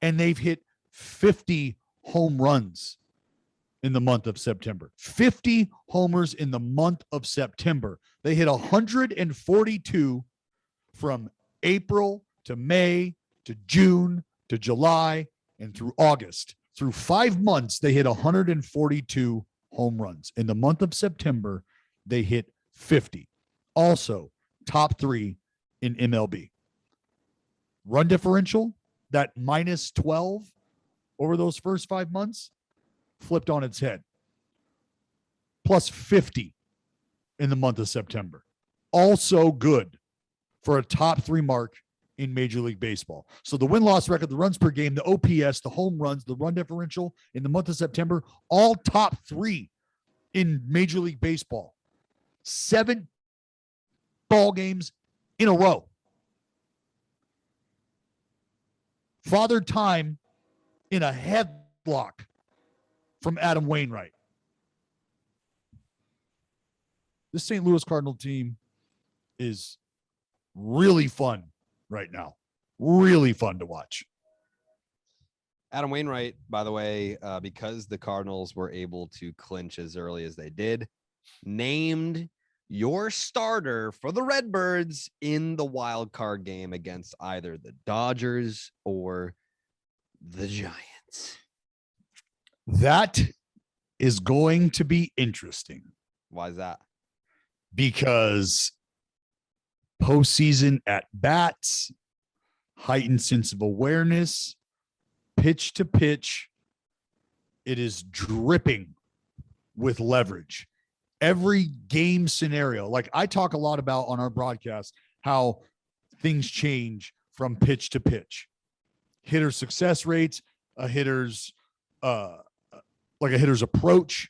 B: And they've hit 50 home runs in the month of September. 50 homers in the month of September. They hit 142 from April to May to June to July and through August. Through 5 months, they hit 142 home runs. In the month of September, they hit 50. Also, top 3 in MLB. Run differential, that minus 12 over those first 5 months, flipped on its head. Plus 50 in the month of September. Also good for a top 3 mark in Major League Baseball. So the win-loss record, the runs per game, the OPS, the home runs, the run differential in the month of September, all top 3 in Major League Baseball. 7 ball games in a row. Father Time in a headlock from Adam Wainwright. This St. Louis Cardinal team is really fun right now. Really fun to watch.
A: Adam Wainwright, by the way, because the Cardinals were able to clinch as early as they did, named your starter for the Redbirds in the wild card game against either the Dodgers or the Giants.
B: That is going to be interesting.
A: Why is that?
B: Because postseason at bats, heightened sense of awareness, pitch to pitch, it is dripping with leverage. Every game scenario, like I talk a lot about on our broadcast, how things change from pitch to pitch. Hitter success rates, a hitter's approach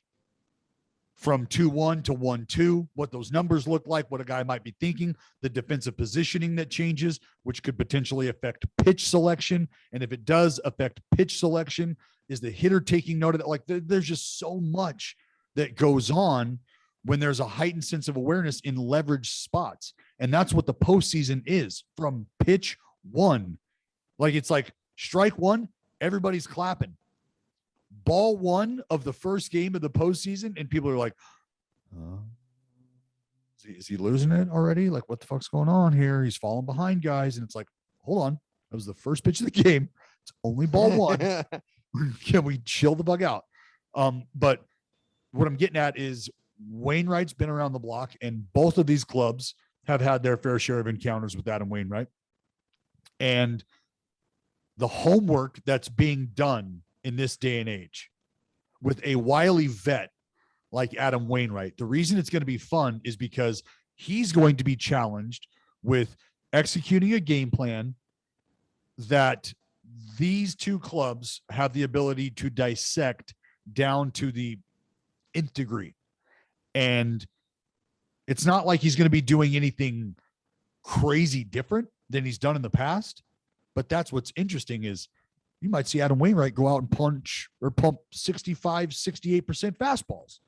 B: from 2-1 to 1-2, what those numbers look like, what a guy might be thinking, the defensive positioning that changes, which could potentially affect pitch selection. And if it does affect pitch selection, is the hitter taking note of that? Like there's just so much that goes on when there's a heightened sense of awareness in leverage spots. And that's what the postseason is from pitch 1. Like it's like strike 1, everybody's clapping. Ball 1 of the first game of the postseason, and people are like, is he losing it already? Like, what the fuck's going on here? He's falling behind, guys. And it's like, hold on. That was the first pitch of the game. It's only ball 1. Can we chill the bug out? But what I'm getting at is Wainwright's been around the block, and both of these clubs have had their fair share of encounters with Adam Wainwright. And the homework that's being done in this day and age with a wily vet like Adam Wainwright, the reason it's going to be fun is because he's going to be challenged with executing a game plan that these two clubs have the ability to dissect down to the nth degree. And it's not like he's going to be doing anything crazy different than he's done in the past. But that's what's interesting is you might see Adam Wainwright go out and punch or pump 65, 68% fastballs.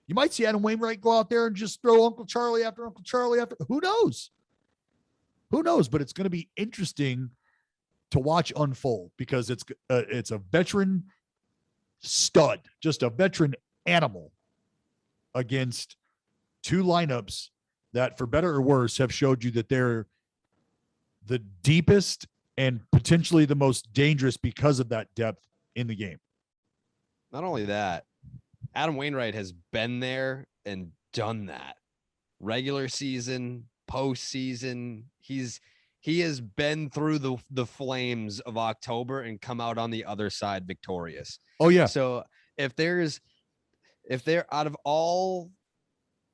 B: You might see Adam Wainwright go out there and just throw Uncle Charlie after Uncle Charlie after. Who knows? Who knows? But it's going to be interesting to watch unfold because it's a veteran stud, just a veteran animal against two lineups that, for better or worse, have showed you that they're the deepest and potentially the most dangerous because of that depth in the game.
A: Not only that, Adam Wainwright has been there and done that. Regular season, postseason, he has been through the flames of October and come out on the other side victorious.
B: Oh yeah.
A: So if they're out of all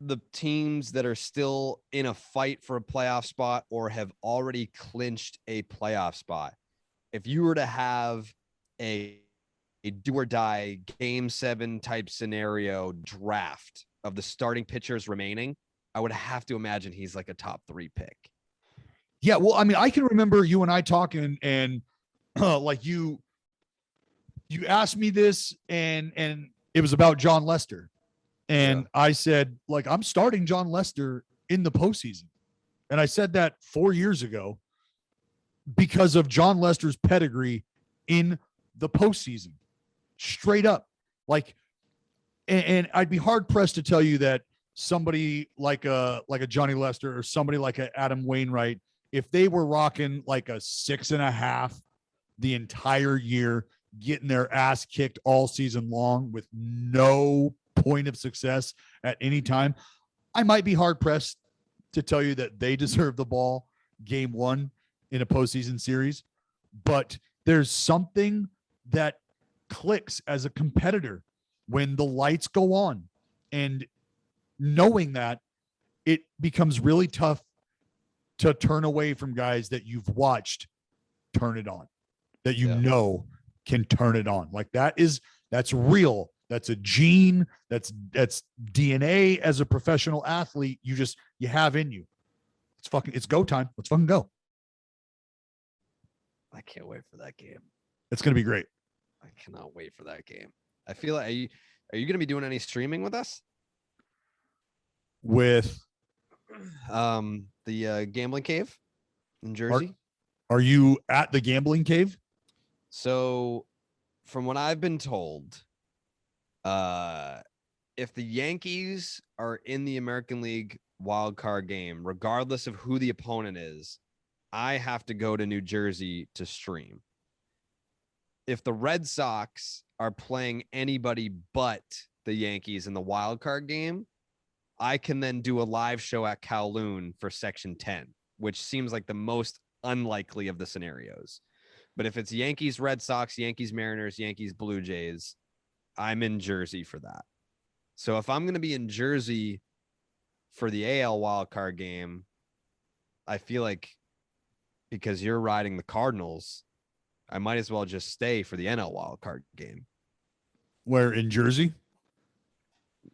A: the teams that are still in a fight for a playoff spot or have already clinched a playoff spot, if you were to have a do or die game 7 type scenario draft of the starting pitchers remaining, I would have to imagine he's like a top 3 pick.
B: Yeah. Well, I mean, I can remember you and I talking and like you asked me this and it was about John Lester. And yeah. I said, like, I'm starting John Lester in the postseason. and I said that 4 years ago, because of John Lester's pedigree in the postseason. Straight up. Like, and I'd be hard pressed to tell you that somebody like a Johnny Lester or somebody like a Adam Wainwright, if they were rocking like a 6.5 the entire year, getting their ass kicked all season long with no point of success at any time, I might be hard pressed to tell you that they deserve the ball game one in a postseason series. But there's something that clicks as a competitor when the lights go on, and knowing that, it becomes really tough to turn away from guys that you've watched turn it on, that you know can turn it on. Like that's real. That's a gene. That's DNA as a professional athlete. You have in you. It's go time. Let's fucking go.
A: I can't wait for that game.
B: It's going to be great.
A: I cannot wait for that game. I feel like, are you going to be doing any streaming with us?
B: With
A: the Gambling Cave in Jersey?
B: Are you at the Gambling Cave?
A: So from what I've been told, if the Yankees are in the American League wild card game, regardless of who the opponent is, I have to go to New Jersey to stream. If the Red Sox are playing anybody but the Yankees in the wild card game, I can then do a live show at Kowloon for Section 10, which seems like the most unlikely of the scenarios. But if it's Yankees, Red Sox, Yankees, Mariners, Yankees, Blue Jays, I'm in Jersey for that. So if I'm going to be in Jersey for the AL wildcard game, I feel like because you're riding the Cardinals, I might as well just stay for the NL wildcard game.
B: Where, in Jersey?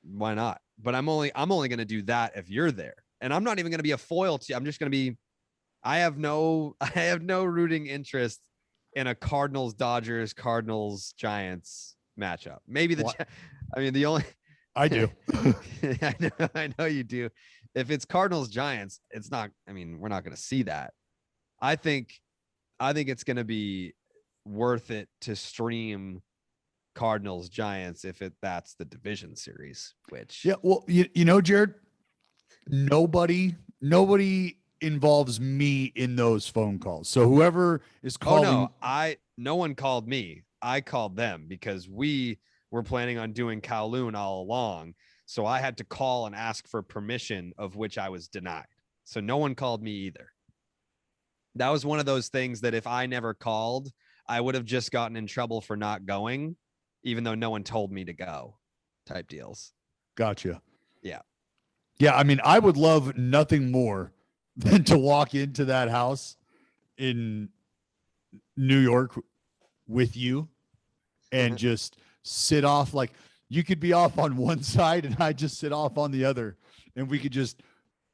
A: Why not? But I'm only going to do that if you're there. And I'm not even going to be a foil to you. I'm just going to be, I have no rooting interest in a Cardinals, Dodgers, Cardinals, Giants matchup. Maybe the only
B: I do.
A: I know you do. If it's Cardinals, Giants, it's not, we're not going to see that. I think it's going to be worth it to stream Cardinals, Giants if that's the division series, which
B: Jared, nobody involves me in those phone calls. So whoever is calling,
A: no one called me. I called them because we were planning on doing Kowloon all along. So I had to call and ask for permission, of which I was denied. So no one called me either. That was one of those things that if I never called, I would have just gotten in trouble for not going, even though no one told me to go, type deals.
B: Gotcha.
A: Yeah.
B: Yeah. I would love nothing more than to walk into that house in New York with you and just sit off. Like, you could be off on one side and I just sit off on the other, and we could just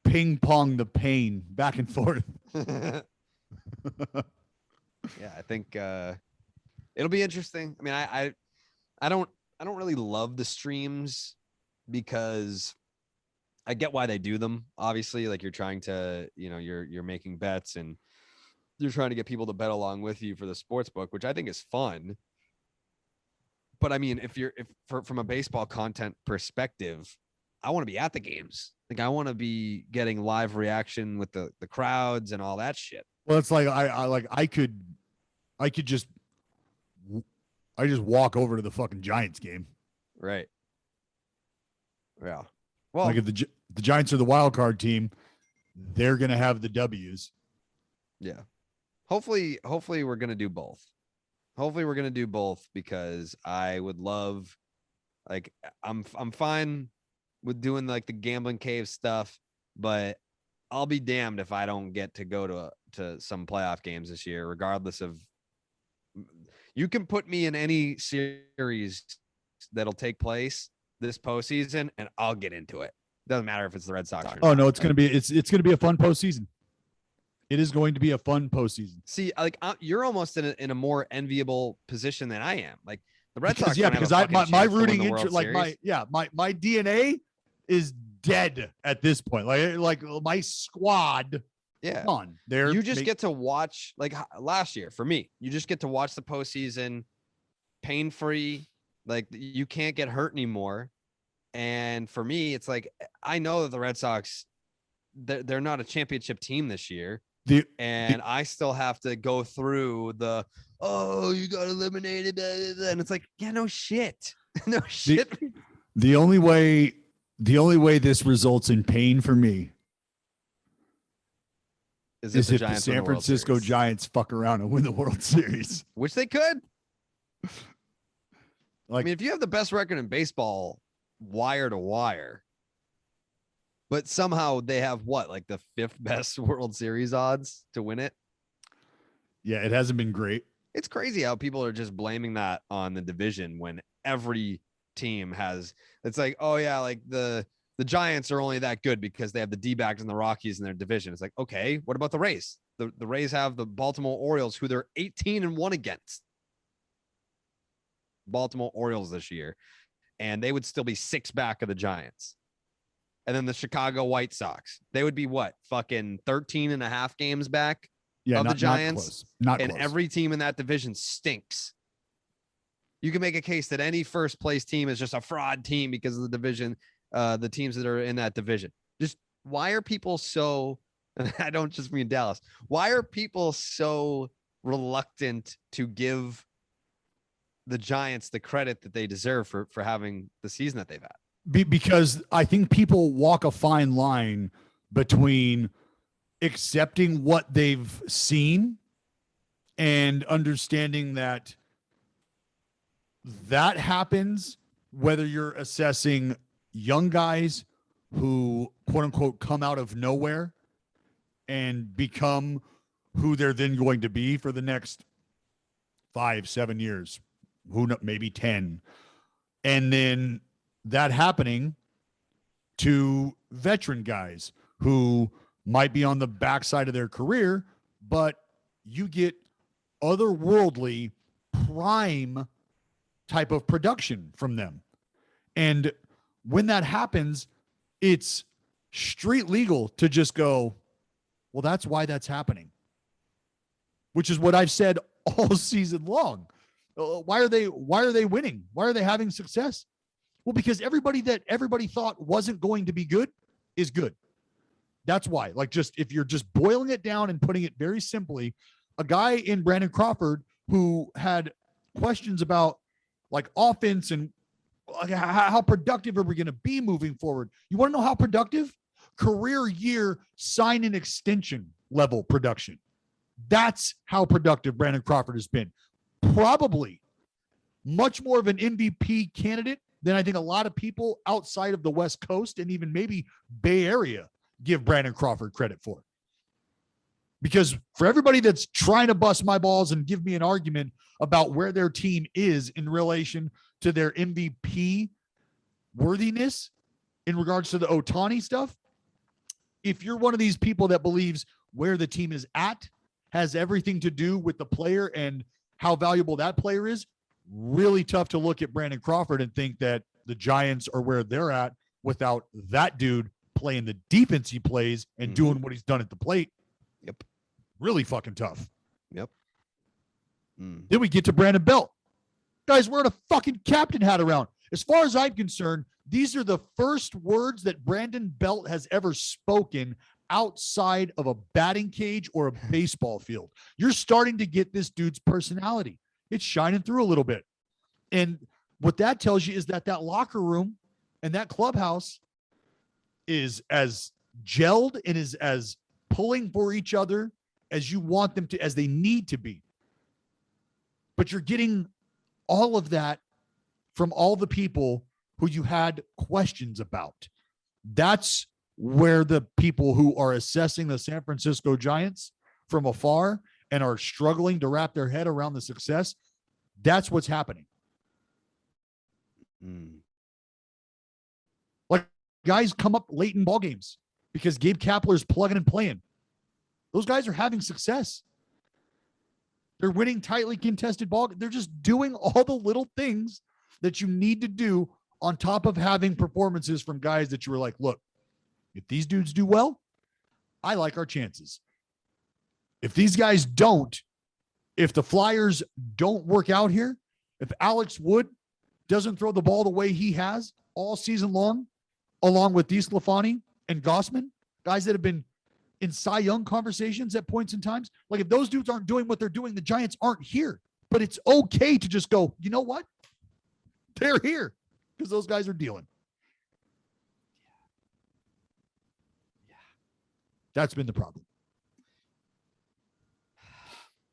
B: ping pong the pain back and forth.
A: Yeah, I think it'll be interesting. I don't really love the streams because I get why they do them. Obviously, like, you're trying to, you're making bets and you're trying to get people to bet along with you for the sports book, which I think is fun. But from a baseball content perspective, I want to be at the games. Like, I want to be getting live reaction with the crowds and all that shit.
B: Well, it's like I could just walk over to the fucking Giants game.
A: Right. Yeah. Well,
B: like, if the Giants are the wild card team, they're going to have the W's.
A: Yeah. Hopefully we're going to do both. Hopefully we're going to do both, because I would love, like, I'm fine with doing like the Gambling Cave stuff, but I'll be damned if I don't get to go to some playoff games this year, regardless of, you can put me in any series that'll take place this postseason and I'll get into it. Doesn't matter if it's the Red Sox or not.
B: No, it's going to be a fun postseason. It is going to be a fun postseason.
A: See, like, you're almost in a more enviable position than I am. Like, the Red Sox,
B: because my rooting interest, like my DNA is dead at this point. Like my squad
A: Yeah.
B: Come on.
A: You just get to watch, like last year for me, you just get to watch the postseason pain-free. Like you can't get hurt anymore. And for me, it's like, I know that the Red Sox, they're not a championship team this year. I still have to go through you got eliminated. And it's like, yeah, no shit. No shit.
B: The only way this results in pain for me is if the San Francisco Giants fuck around and win the World Series.
A: Which they could. I mean, if you have the best record in baseball, wire to wire, but somehow they have like the 5th best World Series odds to win it.
B: Yeah, it hasn't been great.
A: It's crazy how people are just blaming that on the division when every team has. It's like, oh yeah, like the Giants are only that good because they have the D-backs and the Rockies in their division. It's like, okay, what about the Rays? The Rays have the Baltimore Orioles, who they're 18-1 against. Baltimore Orioles this year, and they would still be 6 back of the Giants. And then the Chicago White Sox, they would be fucking 13.5 games back of the Giants.
B: Not close.
A: Every team in that division stinks. You can make a case that any first place team is just a fraud team because of the division, the teams that are in that division. Just why are people so, and I don't just mean Dallas, why are people so reluctant to give the Giants the credit that they deserve for having the season that they've had?
B: Because I think people walk a fine line between accepting what they've seen and understanding that happens whether you're assessing young guys who quote unquote come out of nowhere and become who they're then going to be for the next 5-7 years, maybe 10. And then that happening to veteran guys who might be on the backside of their career, but you get otherworldly prime type of production from them. And when that happens, it's street legal to just go, well, that's why that's happening, which is what I've said all season long. Why are they winning? Why are they having success? Well, because everybody thought wasn't going to be good is good. That's why. Like, just if you're just boiling it down and putting it very simply, a guy in Brandon Crawford who had questions about like offense and how productive are we going to be moving forward? You want to know how productive? Career year sign and extension level production. That's how productive Brandon Crawford has been. Probably much more of an MVP candidate than I think a lot of people outside of the West Coast and even maybe Bay Area give Brandon Crawford credit for. Because for everybody that's trying to bust my balls and give me an argument about where their team is in relation to their MVP worthiness in regards to the Ohtani stuff, if you're one of these people that believes where the team is at has everything to do with the player and how valuable that player is, really tough to look at Brandon Crawford and think that the Giants are where they're at without that dude playing the defense he plays and doing what he's done at the plate.
A: Yep.
B: Really fucking tough.
A: Yep.
B: Then we get to Brandon Belt. Guy's wearing a fucking captain hat around. As far as I'm concerned, these are the first words that Brandon Belt has ever spoken outside of a batting cage or a baseball field. You're starting to get this dude's personality. It's shining through a little bit. And what that tells you is that locker room and that clubhouse is as gelled and is as pulling for each other as you want them to, as they need to be. But you're getting all of that from all the people who you had questions about. That's where the people who are assessing the San Francisco Giants from afar and are struggling to wrap their head around the success, that's what's happening. Like, guys come up late in ball games because Gabe Kapler's plugging and playing. Those guys are having success. They're winning tightly contested ball. They're just doing all the little things that you need to do on top of having performances from guys that you were like, look, if these dudes do well, I like our chances. If these guys don't, if the Flyers don't work out here, if Alex Wood doesn't throw the ball the way he has all season long, along with DeSclafani and Gossman, guys that have been in Cy Young conversations at points in times, like if those dudes aren't doing what they're doing, the Giants aren't here. But it's okay to just go, you know what? They're here because those guys are dealing. Yeah. That's been the problem.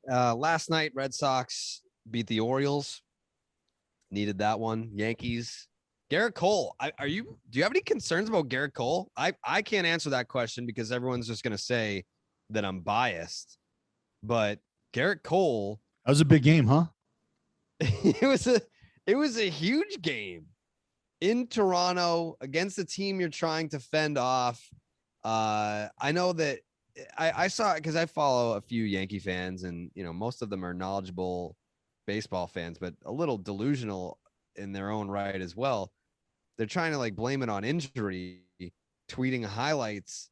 A: Last night, Red Sox beat the Orioles. Needed that one. Yankees. Garrett Cole. Do you have any concerns about Garrett Cole? I can't answer that question because everyone's just going to say that I'm biased. But Garrett Cole.
B: That was a big game, huh?
A: It was a huge game in Toronto against the team you're trying to fend off. I know that I saw it because I follow a few Yankee fans, and most of them are knowledgeable baseball fans, but a little delusional in their own right as well. They're trying to blame it on injury, tweeting highlights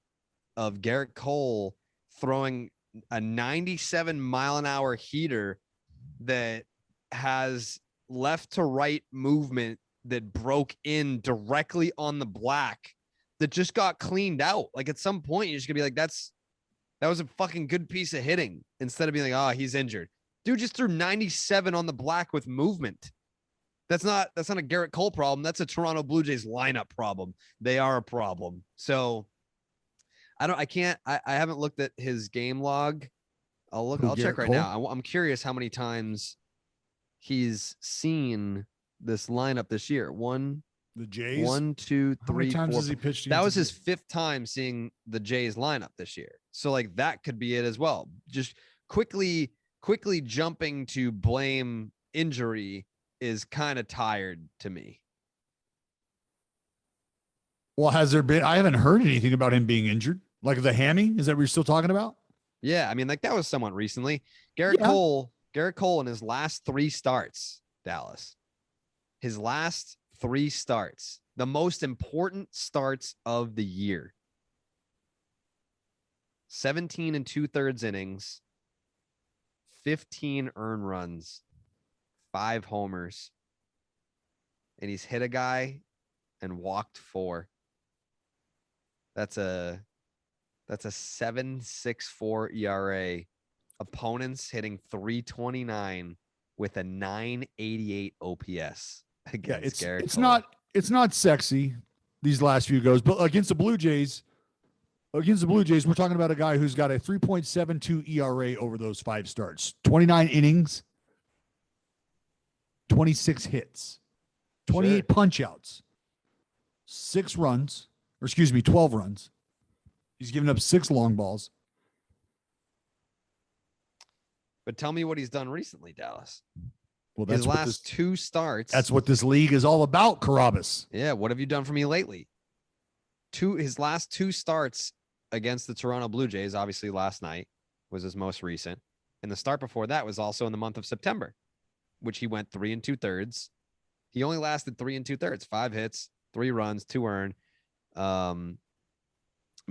A: of Garrett Cole throwing a 97-mile-an-hour heater that has left to right movement that broke in directly on the black that just got cleaned out. At some point, you're just gonna be like, that was a fucking good piece of hitting, instead of being like, oh, he's injured. Dude just threw 97 on the black with movement. That's not a Garrett Cole problem. That's a Toronto Blue Jays lineup problem. They are a problem. So I haven't looked at his game log. I'll check right now. I'm curious how many times he's seen this lineup this year.
B: The Jays?
A: 1, 2, 3,
B: How many times
A: 4.
B: has he pitched?
A: That was his 5th time seeing the Jays lineup this year. So that could be it as well. Just quickly jumping to blame injury is kind of tired to me.
B: Well, has there been? I haven't heard anything about him being injured. Like the hammy? Is that what you're still talking about?
A: Yeah, I mean, that was somewhat recently. Garrett Cole in his last 3 starts, Dallas. His last 3 starts, the most important starts of the year. 17 2/3 innings, 15 earned runs, 5 homers, and he's hit a guy and walked 4. That's a 7.64 ERA. Opponents hitting .329 with a 988 OPS against Garrett Cole.
B: It's not sexy these last few goes, but against the Blue Jays, we're talking about a guy who's got a 3.72 ERA over those 5 starts, 29 innings, 26 hits, 28 punch outs, 12 runs. He's given up 6 long balls.
A: But tell me what he's done recently, Dallas.
B: Well, that's
A: his last 2 starts.
B: That's what this league is all about, Carrabis.
A: Yeah, what have you done for me lately? His last 2 starts against the Toronto Blue Jays, obviously last night was his most recent. And the start before that was also in the month of September, which he went 3 2/3. He only lasted 3 2/3, 5 hits, 3 runs, 2 earned. I'm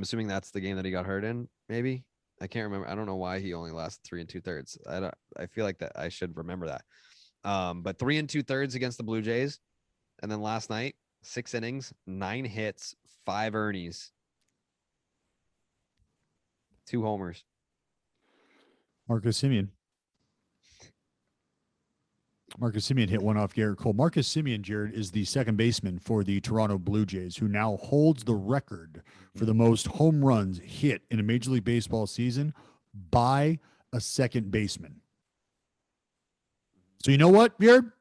A: assuming that's the game that he got hurt in, maybe. I can't remember. I don't know why he only lasted 3 2/3. I feel like that I should remember that. But 3 2/3 against the Blue Jays. And then last night, 6 innings, 9 hits, 5 earnies, 2 homers.
B: Marcus Semien hit one off Garrett Cole. Marcus Semien, Jared, is the second baseman for the Toronto Blue Jays, who now holds the record for the most home runs hit in a Major League Baseball season by a second baseman. So you know what, Jared?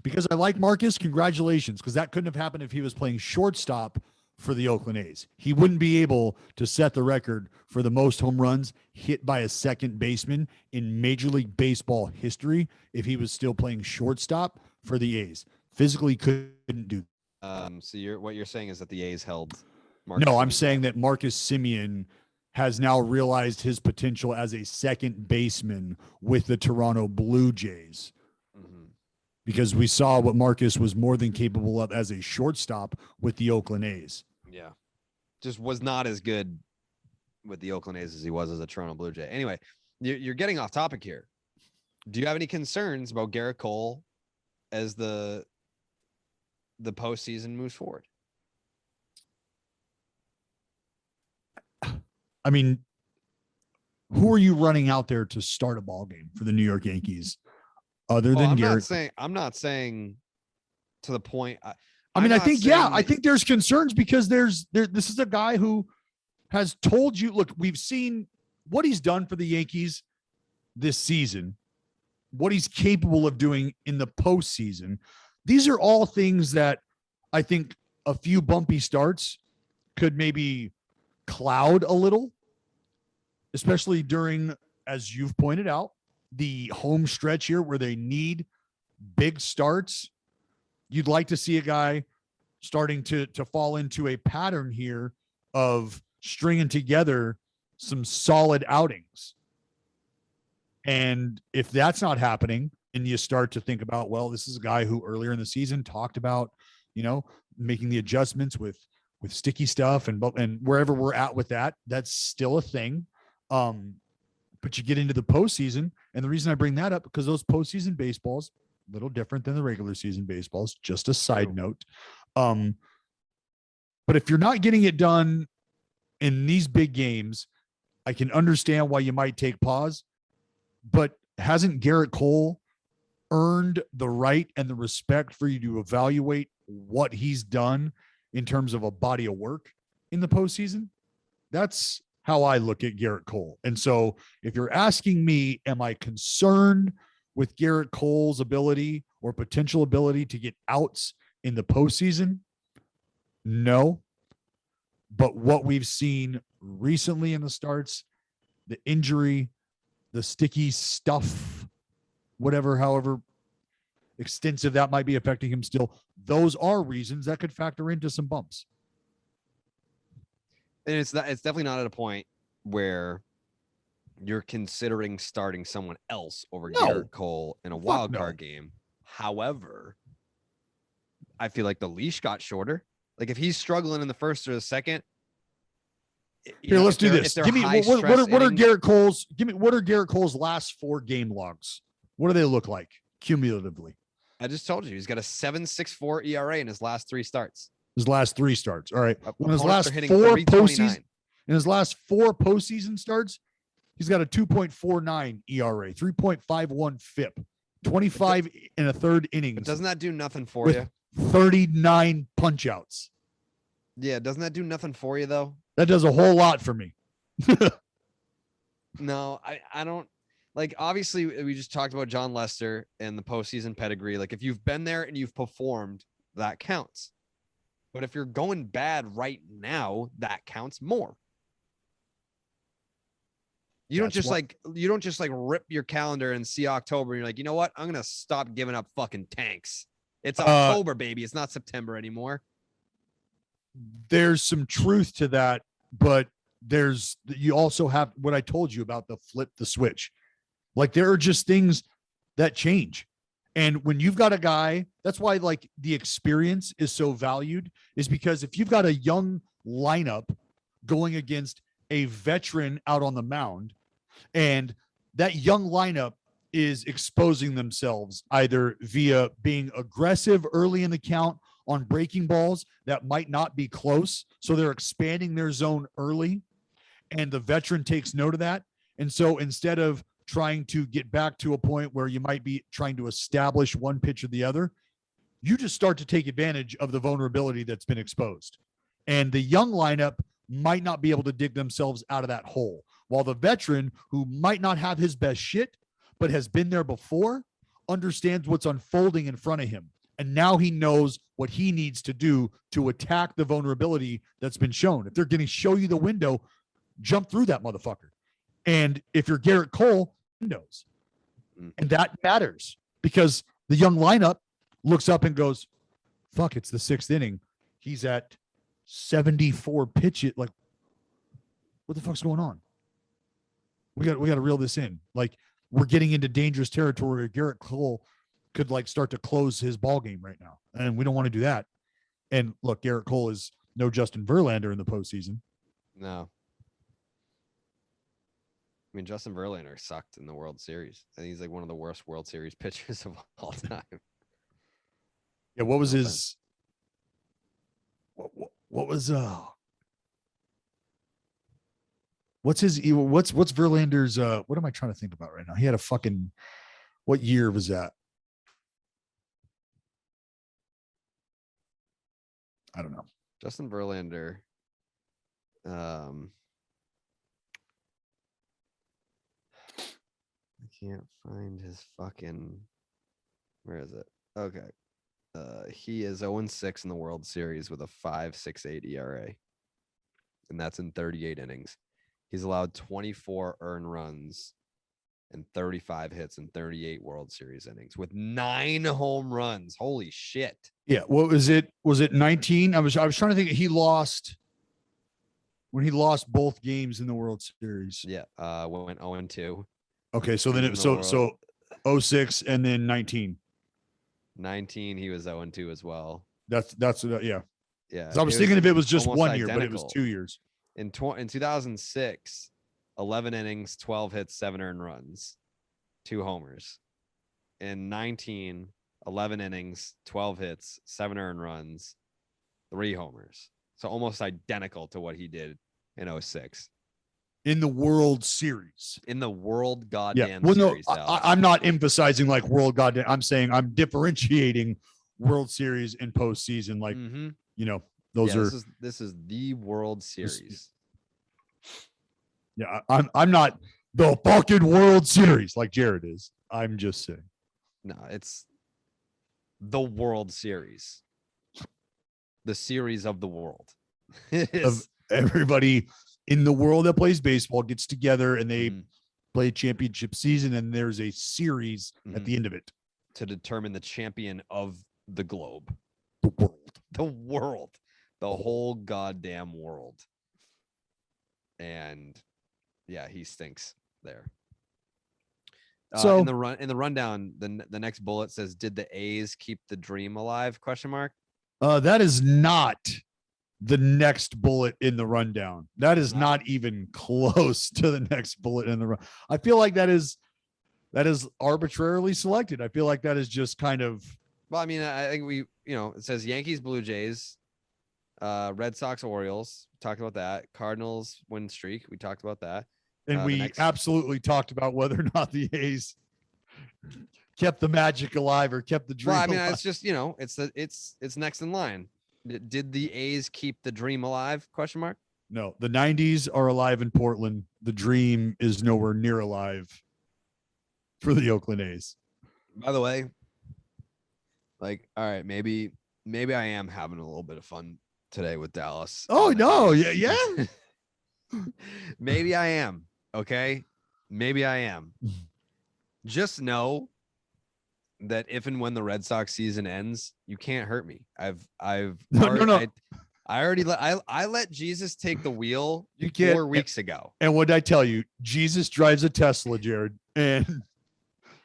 B: Because I like Marcus, congratulations, because that couldn't have happened if he was playing shortstop for the Oakland A's. He wouldn't be able to set the record for the most home runs hit by a second baseman in Major League Baseball history if he was still playing shortstop for the A's. Physically couldn't do.
A: So what you're saying is that the A's held
B: Marcus Semien. I'm saying that Marcus Semien has now realized his potential as a second baseman with the Toronto Blue Jays. Because we saw what Marcus was more than capable of as a shortstop with the Oakland A's.
A: Yeah. Just was not as good with the Oakland A's as he was as a Toronto Blue Jay. Anyway, you're getting off topic here. Do you have any concerns about Garrett Cole as the postseason moves forward?
B: I mean, who are you running out there to start a ball game for the New York Yankees other than Garrett?
A: I'm not saying to the point.
B: I think there's concerns because this is a guy who has told you, look, we've seen what he's done for the Yankees this season, what he's capable of doing in the postseason. These are all things that I think a few bumpy starts could maybe cloud a little, especially during, as you've pointed out, the home stretch here where they need big starts. You'd like to see a guy starting to fall into a pattern here of stringing together some solid outings. And if that's not happening, and you start to think about, well, this is a guy who earlier in the season talked about, making the adjustments with sticky stuff and wherever we're at with that, that's still a thing. But you get into the postseason, and the reason I bring that up, because those postseason baseballs, a little different than the regular season baseballs, just a side note. But if you're not getting it done in these big games, I can understand why you might take pause, but hasn't Garrett Cole earned the right and the respect for you to evaluate what he's done in terms of a body of work in the postseason? That's how I look at Garrett Cole. And so if you're asking me, am I concerned with Garrett Cole's ability or potential ability to get outs in the postseason? No. But what we've seen recently in the starts, the injury, the sticky stuff, however extensive that might be affecting him still, those are reasons that could factor into some bumps.
A: And it's definitely not at a point where you're considering starting someone else over Garrett Cole in a wild card game. However, I feel like the leash got shorter. Like if he's struggling in the first or the second,
B: here, let's do this. Give me what are Garrett Cole's last 4 game logs? What do they look like cumulatively?
A: I just told you he's got a 7.64 ERA in his last 3 starts.
B: His last 3 starts. All right. In his last 4 postseason starts, he's got a 2.49 ERA, 3.51 FIP, 25 and a third innings.
A: But doesn't that do nothing for you?
B: 39 punch outs.
A: Yeah, doesn't that do nothing for you though?
B: That does a whole lot for me.
A: No, I don't. Like, obviously, we just talked about John Lester and the postseason pedigree. Like, if you've been there and you've performed, that counts. But if you're going bad right now, that counts more. You don't just rip your calendar and see October and you're like, you know what? I'm gonna stop giving up fucking tanks. It's October, baby. It's not September anymore.
B: There's some truth to that, but you also have what I told you about the flip the switch. Like there are just things that change. And when you've got a guy, that's why like the experience is so valued, is because if you've got a young lineup going against a veteran out on the mound, and that young lineup is exposing themselves either via being aggressive early in the count on breaking balls that might not be close. So they're expanding their zone early, and the veteran takes note of that. And so instead of trying to get back to a point where you might be trying to establish one pitch or the other, you just start to take advantage of the vulnerability that's been exposed. And the young lineup might not be able to dig themselves out of that hole, while the veteran, who might not have his best shit, but has been there before, understands what's unfolding in front of him. And now he knows what he needs to do to attack the vulnerability that's been shown. If they're going to show you the window, jump through that motherfucker. And if you're Garrett Cole, windows. And that matters because the young lineup looks up and goes, fuck, it's the 6th inning. He's at 74 pitches. Like, what the fuck's going on? We got to reel this in. Like, we're getting into dangerous territory where Garrett Cole could like start to close his ball game right now. And we don't want to do that. And look, Garrett Cole is no Justin Verlander in the postseason.
A: No. I mean, Justin Verlander sucked in the World Series. I think he's like one of the worst World Series pitchers of all time.
B: Yeah, what was his? What was What's Verlander's? What am I trying to think about right now? He had a fucking. What year was that? I don't know.
A: Justin Verlander. I can't find his fucking. Where is it? Okay. He is 0-6 in the World Series with a 5.68 ERA. And that's in 38 innings. He's allowed 24 earned runs and 35 hits in 38 World Series innings with 9 home runs. Holy shit.
B: Yeah. What was it? Was it 19? I was trying to think. He lost when he lost both games in the World Series.
A: Yeah. Went 0-2.
B: Okay. So then so 06 and then 19.
A: 19, he was 0-2 as well.
B: That's yeah.
A: Yeah.
B: I was thinking if it was just 1 year, but it was 2 years.
A: In 2006, 11 innings, 12 hits, 7 earned runs, 2 homers. In 19, 11 innings, 12 hits, 7 earned runs, 3 homers. So almost identical to what he did in 06.
B: In the World Series.
A: In the World goddamn
B: Series.
A: No,
B: I'm not emphasizing like World goddamn. I'm saying I'm differentiating World Series and postseason. Like, you know, those are.
A: This is the World Series.
B: Yeah, I'm not the fucking World Series like Jared is. I'm just saying.
A: No, it's the World Series. The series of the world.
B: Of everybody in the world that plays baseball gets together and they play championship season, and there's a series at the end of it
A: to determine the champion of the globe.
B: The world.
A: The whole goddamn world. And yeah, he stinks there. So in the rundown, the next bullet says, "Did the A's keep the dream alive?" ?
B: That is not the next bullet in the rundown. That is not even close to the next bullet in the run. I feel like that is arbitrarily selected. I feel like that is just kind of.
A: Well, I mean, I think it says Yankees, Blue Jays, Red Sox, Orioles. We talked about that. Cardinals win streak. We talked about that.
B: And we absolutely talked about whether or not the A's kept the magic alive or kept the dream alive.
A: It's just, it's next in line. Did the A's keep the dream alive? ?
B: No, the 90s are alive in Portland. The dream is nowhere near alive for the Oakland A's.
A: By the way, like, all right, maybe I am having a little bit of fun today with Dallas.
B: Oh, no. Yeah.
A: Maybe I am. Okay. Maybe I am. Just know that if and when the Red Sox season ends, you can't hurt me. I let Jesus take the wheel 4 weeks ago.
B: And what did I tell you? Jesus drives a Tesla, Jared, and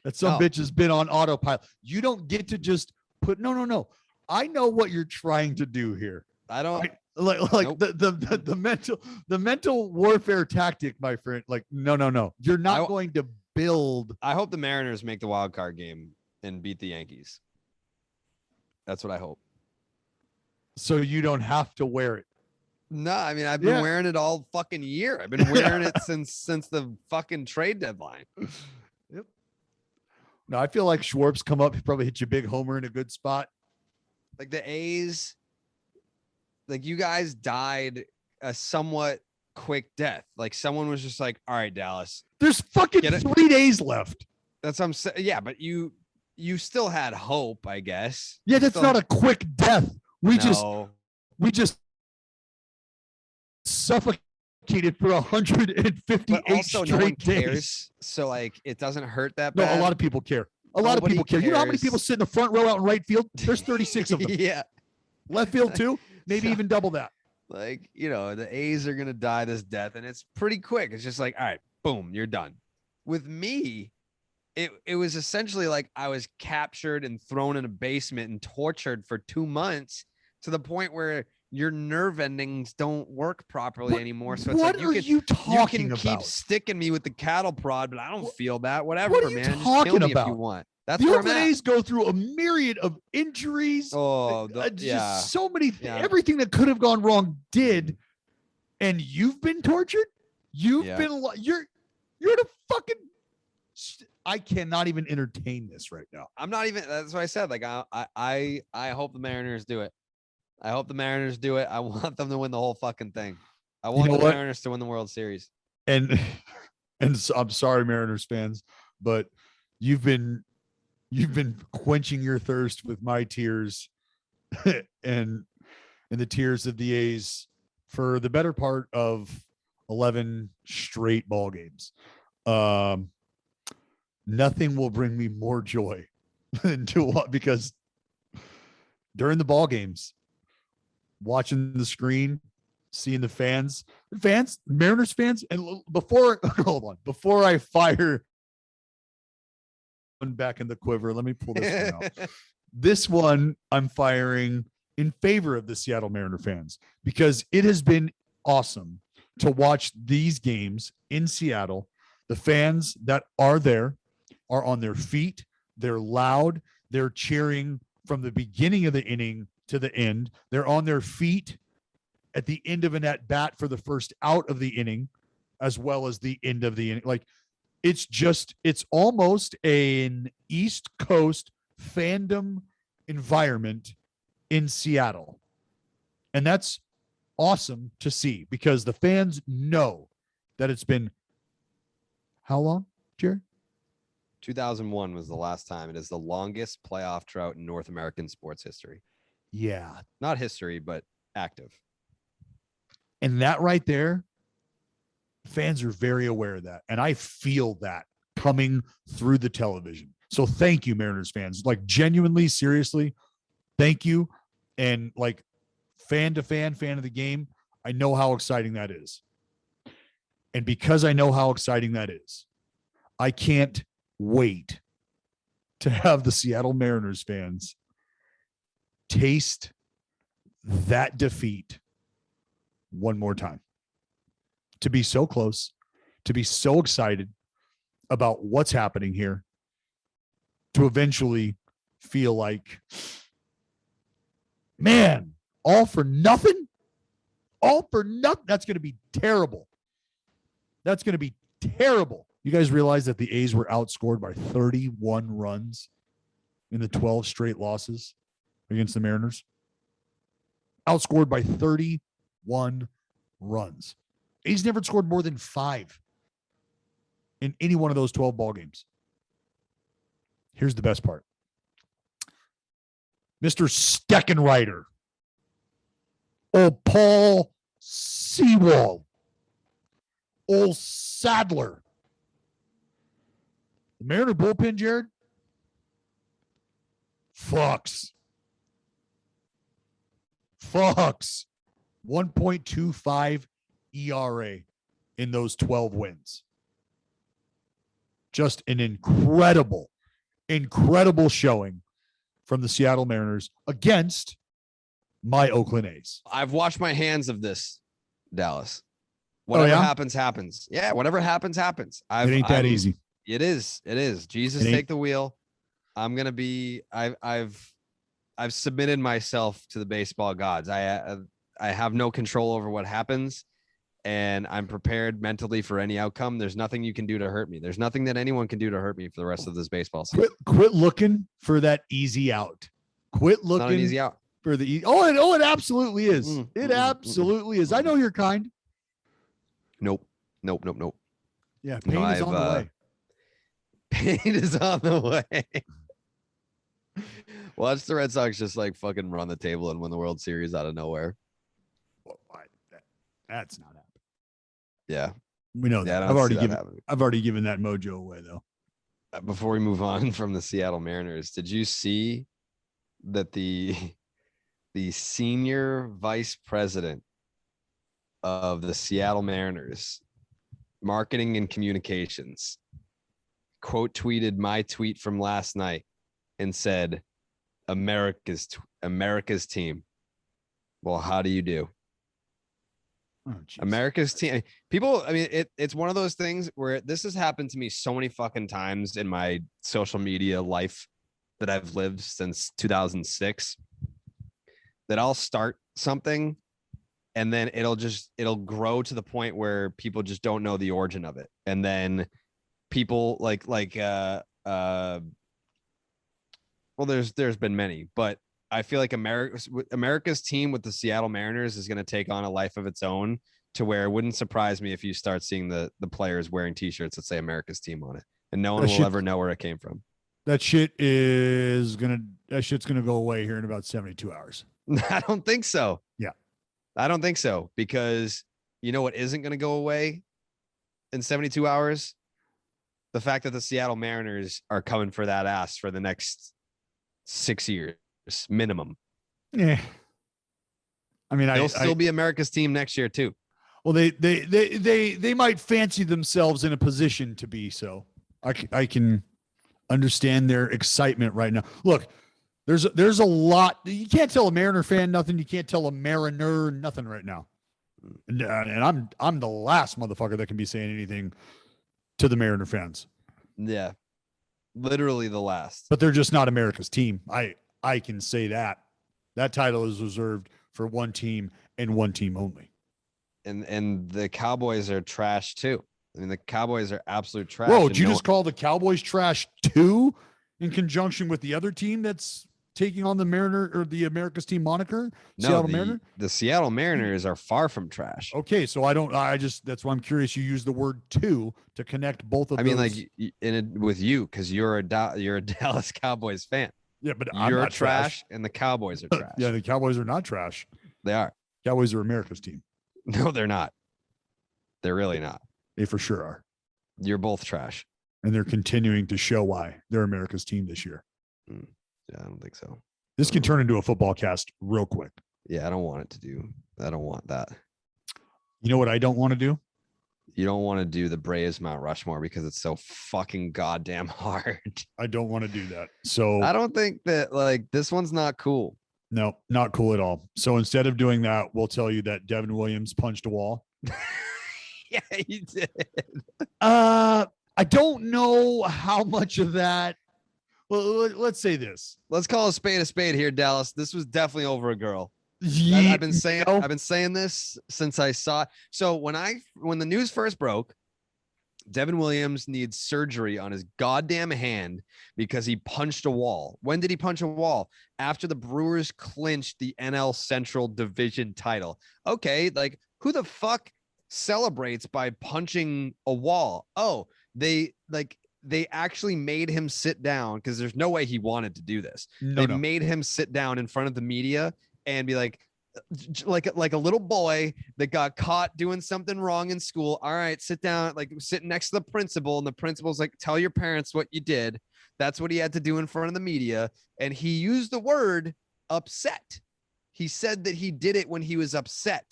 B: that some bitch has been on autopilot. You don't get to just put no. I know what you're trying to do here.
A: I don't
B: nope. the mental warfare tactic, my friend. Like, no. You're not going to build.
A: I hope the Mariners make the wild card game and beat the Yankees. That's what I hope.
B: So you don't have to wear it.
A: No, I mean, I've been wearing it all fucking year. I've been wearing it since the fucking trade deadline.
B: Yep. No, I feel like Schwartz come up. He probably hit you a big homer in a good spot.
A: Like the A's, like you guys died a somewhat quick death. Like someone was just like, all right, Dallas.
B: There's fucking 3 days left.
A: That's what I'm saying. Yeah, but you still had hope, I guess.
B: Yeah, that's not a quick death. We just suffocated for 158 straight
A: no one
B: days.
A: Cares, so like it doesn't hurt that
B: bad.
A: No,
B: a lot of people care. A lot of people care. You know how many people sit in the front row out in right field? There's 36 of them.
A: Yeah.
B: Left field too, maybe even double that.
A: Like, the A's are going to die this death, and it's pretty quick. It's just like, all right, boom, you're done. With me, it was essentially like I was captured and thrown in a basement and tortured for 2 months to the point where your nerve endings don't work properly anymore. So it's
B: what
A: like
B: are you talking
A: you can keep
B: about?
A: sticking me with the cattle prod, but I don't feel that. Whatever,
B: What are you
A: man.
B: talking
A: Just kill me
B: about?
A: if you want. That's
B: the
A: where
B: Oakland
A: I'm at.
B: A's go through a myriad of injuries.
A: Oh,
B: just so many
A: Yeah.
B: everything that could have gone wrong did, and you've been tortured. You've been you're the fucking. I cannot even entertain this right now.
A: I'm not even. That's what I said. Like I hope the Mariners do it. I hope the Mariners do it. I want them to win the whole fucking thing. I want the Mariners to win the World Series.
B: And so I'm sorry, Mariners fans, but you've been quenching your thirst with my tears and the tears of the A's for the better part of 11 straight ball games. Nothing will bring me more joy than because during the ball games, watching the screen, seeing the fans, Mariners fans, and before I fire one back in the quiver, let me pull this one out. This one I'm firing in favor of the Seattle Mariner fans because it has been awesome to watch these games in Seattle. The fans that are there are on their feet. They're loud. They're cheering from the beginning of the inning to the end. They're on their feet at the end of an at bat for the first out of the inning, as well as the end of the inning. Like it's almost an East Coast fandom environment in Seattle. And that's awesome to see because the fans know that it's been how long, Jerry?
A: 2001 was the last time. It is the longest playoff drought in North American sports history.
B: Yeah.
A: Not history, but active.
B: And that right there, fans are very aware of that. And I feel that coming through the television. So thank you, Mariners fans. Like genuinely, seriously, thank you. And like fan to fan of the game, I know how exciting that is. And because I know how exciting that is, I can't wait to have the Seattle Mariners fans taste that defeat one more time. To be so close, to be so excited about what's happening here, to eventually feel like, man, all for nothing? All for nothing? That's going to be terrible. That's going to be terrible. You guys realize that the A's were outscored by 31 runs in the 12 straight losses against the Mariners? Outscored by 31 runs. A's never scored more than 5 in any one of those 12 ball games. Here's the best part. Mr. Steckenrider. Old Paul Sewald. Old Sadler. The Mariner bullpen, Jared, fucks. 1.25 ERA in those 12 wins. Just an incredible showing from the Seattle Mariners against my Oakland A's.
A: I've washed my hands of this, Dallas. Whatever happens, happens. Yeah, whatever happens, happens.
B: It ain't that easy.
A: It is. Jesus, take the wheel. I'm gonna be. I've submitted myself to the baseball gods. I have no control over what happens, and I'm prepared mentally for any outcome. There's nothing you can do to hurt me. There's nothing that anyone can do to hurt me for the rest of this baseball season.
B: Quit looking for that easy out. Quit looking
A: Not an easy out
B: for the. It absolutely is. It absolutely is. I know you're kind.
A: Nope.
B: Yeah, pain is on the way.
A: Pain is on the way. Watch the Red Sox just like fucking run the table and win the World Series out of nowhere.
B: Well, that's not happening.
A: Yeah,
B: we know that. I've already given that mojo away though.
A: Before we move on from the Seattle Mariners, did you see that the senior vice president of the Seattle Mariners, marketing and communications, quote tweeted my tweet from last night and said, America's team. Well, how do you do?
B: Oh, geez.
A: America's team. People, I mean, it's one of those things where this has happened to me so many fucking times in my social media life that I've lived since 2006 that I'll start something and then it'll grow to the point where people just don't know the origin of it. And then people well, there's been many, but I feel like America's team with the Seattle Mariners is going to take on a life of its own, to where it wouldn't surprise me if you start seeing the players wearing T-shirts that say America's team on it, and no one will ever know where it came from.
B: That shit's gonna go away here in about 72 hours.
A: I don't think so.
B: Yeah,
A: I don't think so, because you know what isn't going to go away in 72 hours? The fact that the Seattle Mariners are coming for that ass for the next 6 years. Minimum.
B: Yeah. I mean,
A: they'll still be America's team next year too.
B: Well, they might fancy themselves in a position to be so. I can understand their excitement right now. Look, there's a lot. You can't tell a Mariner fan nothing. You can't tell a Mariner nothing right now. And I'm the last motherfucker that can be saying anything to the Mariner fans.
A: Yeah, literally the last.
B: But they're just not America's team. I can say that. That title is reserved for one team and one team only.
A: And the Cowboys are trash too. I mean, the Cowboys are absolute trash.
B: Whoa, did you just call the Cowboys trash too, in conjunction with the other team that's taking on the Mariner or the America's team moniker?
A: No, the Seattle Mariners are far from trash.
B: Okay, so that's why I'm curious. You use the word "two" to connect both of.
A: I mean, like with you, because you're a Dallas Cowboys fan.
B: Yeah, but
A: you're not trash, and the Cowboys are trash.
B: Yeah, the Cowboys are not trash.
A: They are.
B: Cowboys are America's team.
A: No, they're not. They're really not.
B: They for sure are.
A: You're both trash.
B: And they're continuing to show why they're America's team this year.
A: Yeah, I don't think so.
B: This can turn into a football cast real quick.
A: Yeah, I don't want it to do. I don't want that.
B: You know what I don't want to do?
A: You don't want to do the Braves Mount Rushmore because it's so fucking goddamn hard.
B: I don't want to do that. So
A: I don't think that, like, this one's not cool.
B: No, not cool at all. So instead of doing that, we'll tell you that Devin Williams punched a wall.
A: Yeah, he did.
B: I don't know how much of that. Well, let's say this.
A: Let's call a spade here, Dallas. This was definitely over a girl.
B: Yeah,
A: I've been saying this since I saw it. So when the news first broke, Devin Williams needs surgery on his goddamn hand because he punched a wall. When did he punch a wall? After the Brewers clinched the NL Central Division title. Okay, like, who the fuck celebrates by punching a wall? Oh, they actually made him sit down, because there's no way he wanted to do this. They made him sit down in front of the media and be like a little boy that got caught doing something wrong in school. All right, sit down, like sitting next to the principal, and the principal's like, tell your parents what you did. That's what he had to do in front of the media. And he used the word upset. He said that he did it when he was upset.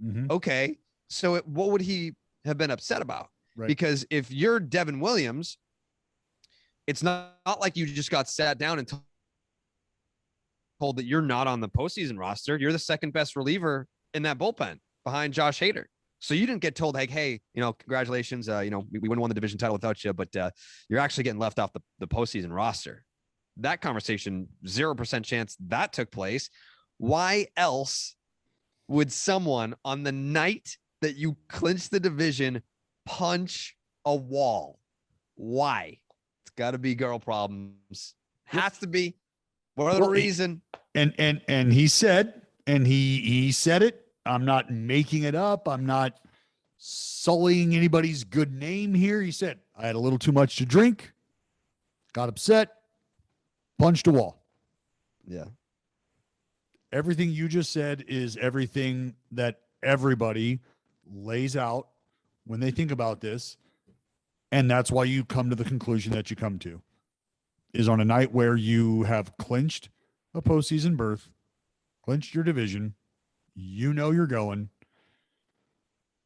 B: Mm-hmm.
A: Okay, so what would he have been upset about?
B: Right.
A: Because if you're Devin Williams, it's not like you just got sat down and told that you're not on the postseason roster. You're the second best reliever in that bullpen behind Josh Hader. So you didn't get told, like, hey, congratulations. We wouldn't have won the division title without you, but you're actually getting left off the postseason roster. That conversation, 0% chance that took place. Why else would someone on the night that you clinch the division punch a wall? Why? It's got to be girl problems. Has to be. What other reason?
B: And he said, and he said it. I'm not making it up. I'm not sullying anybody's good name here. He said, I had a little too much to drink, got upset, punched a wall.
A: Yeah.
B: Everything you just said is everything that everybody lays out when they think about this. And that's why you come to the conclusion that you come to, is on a night where you have clinched a postseason berth, clinched your division, you're going.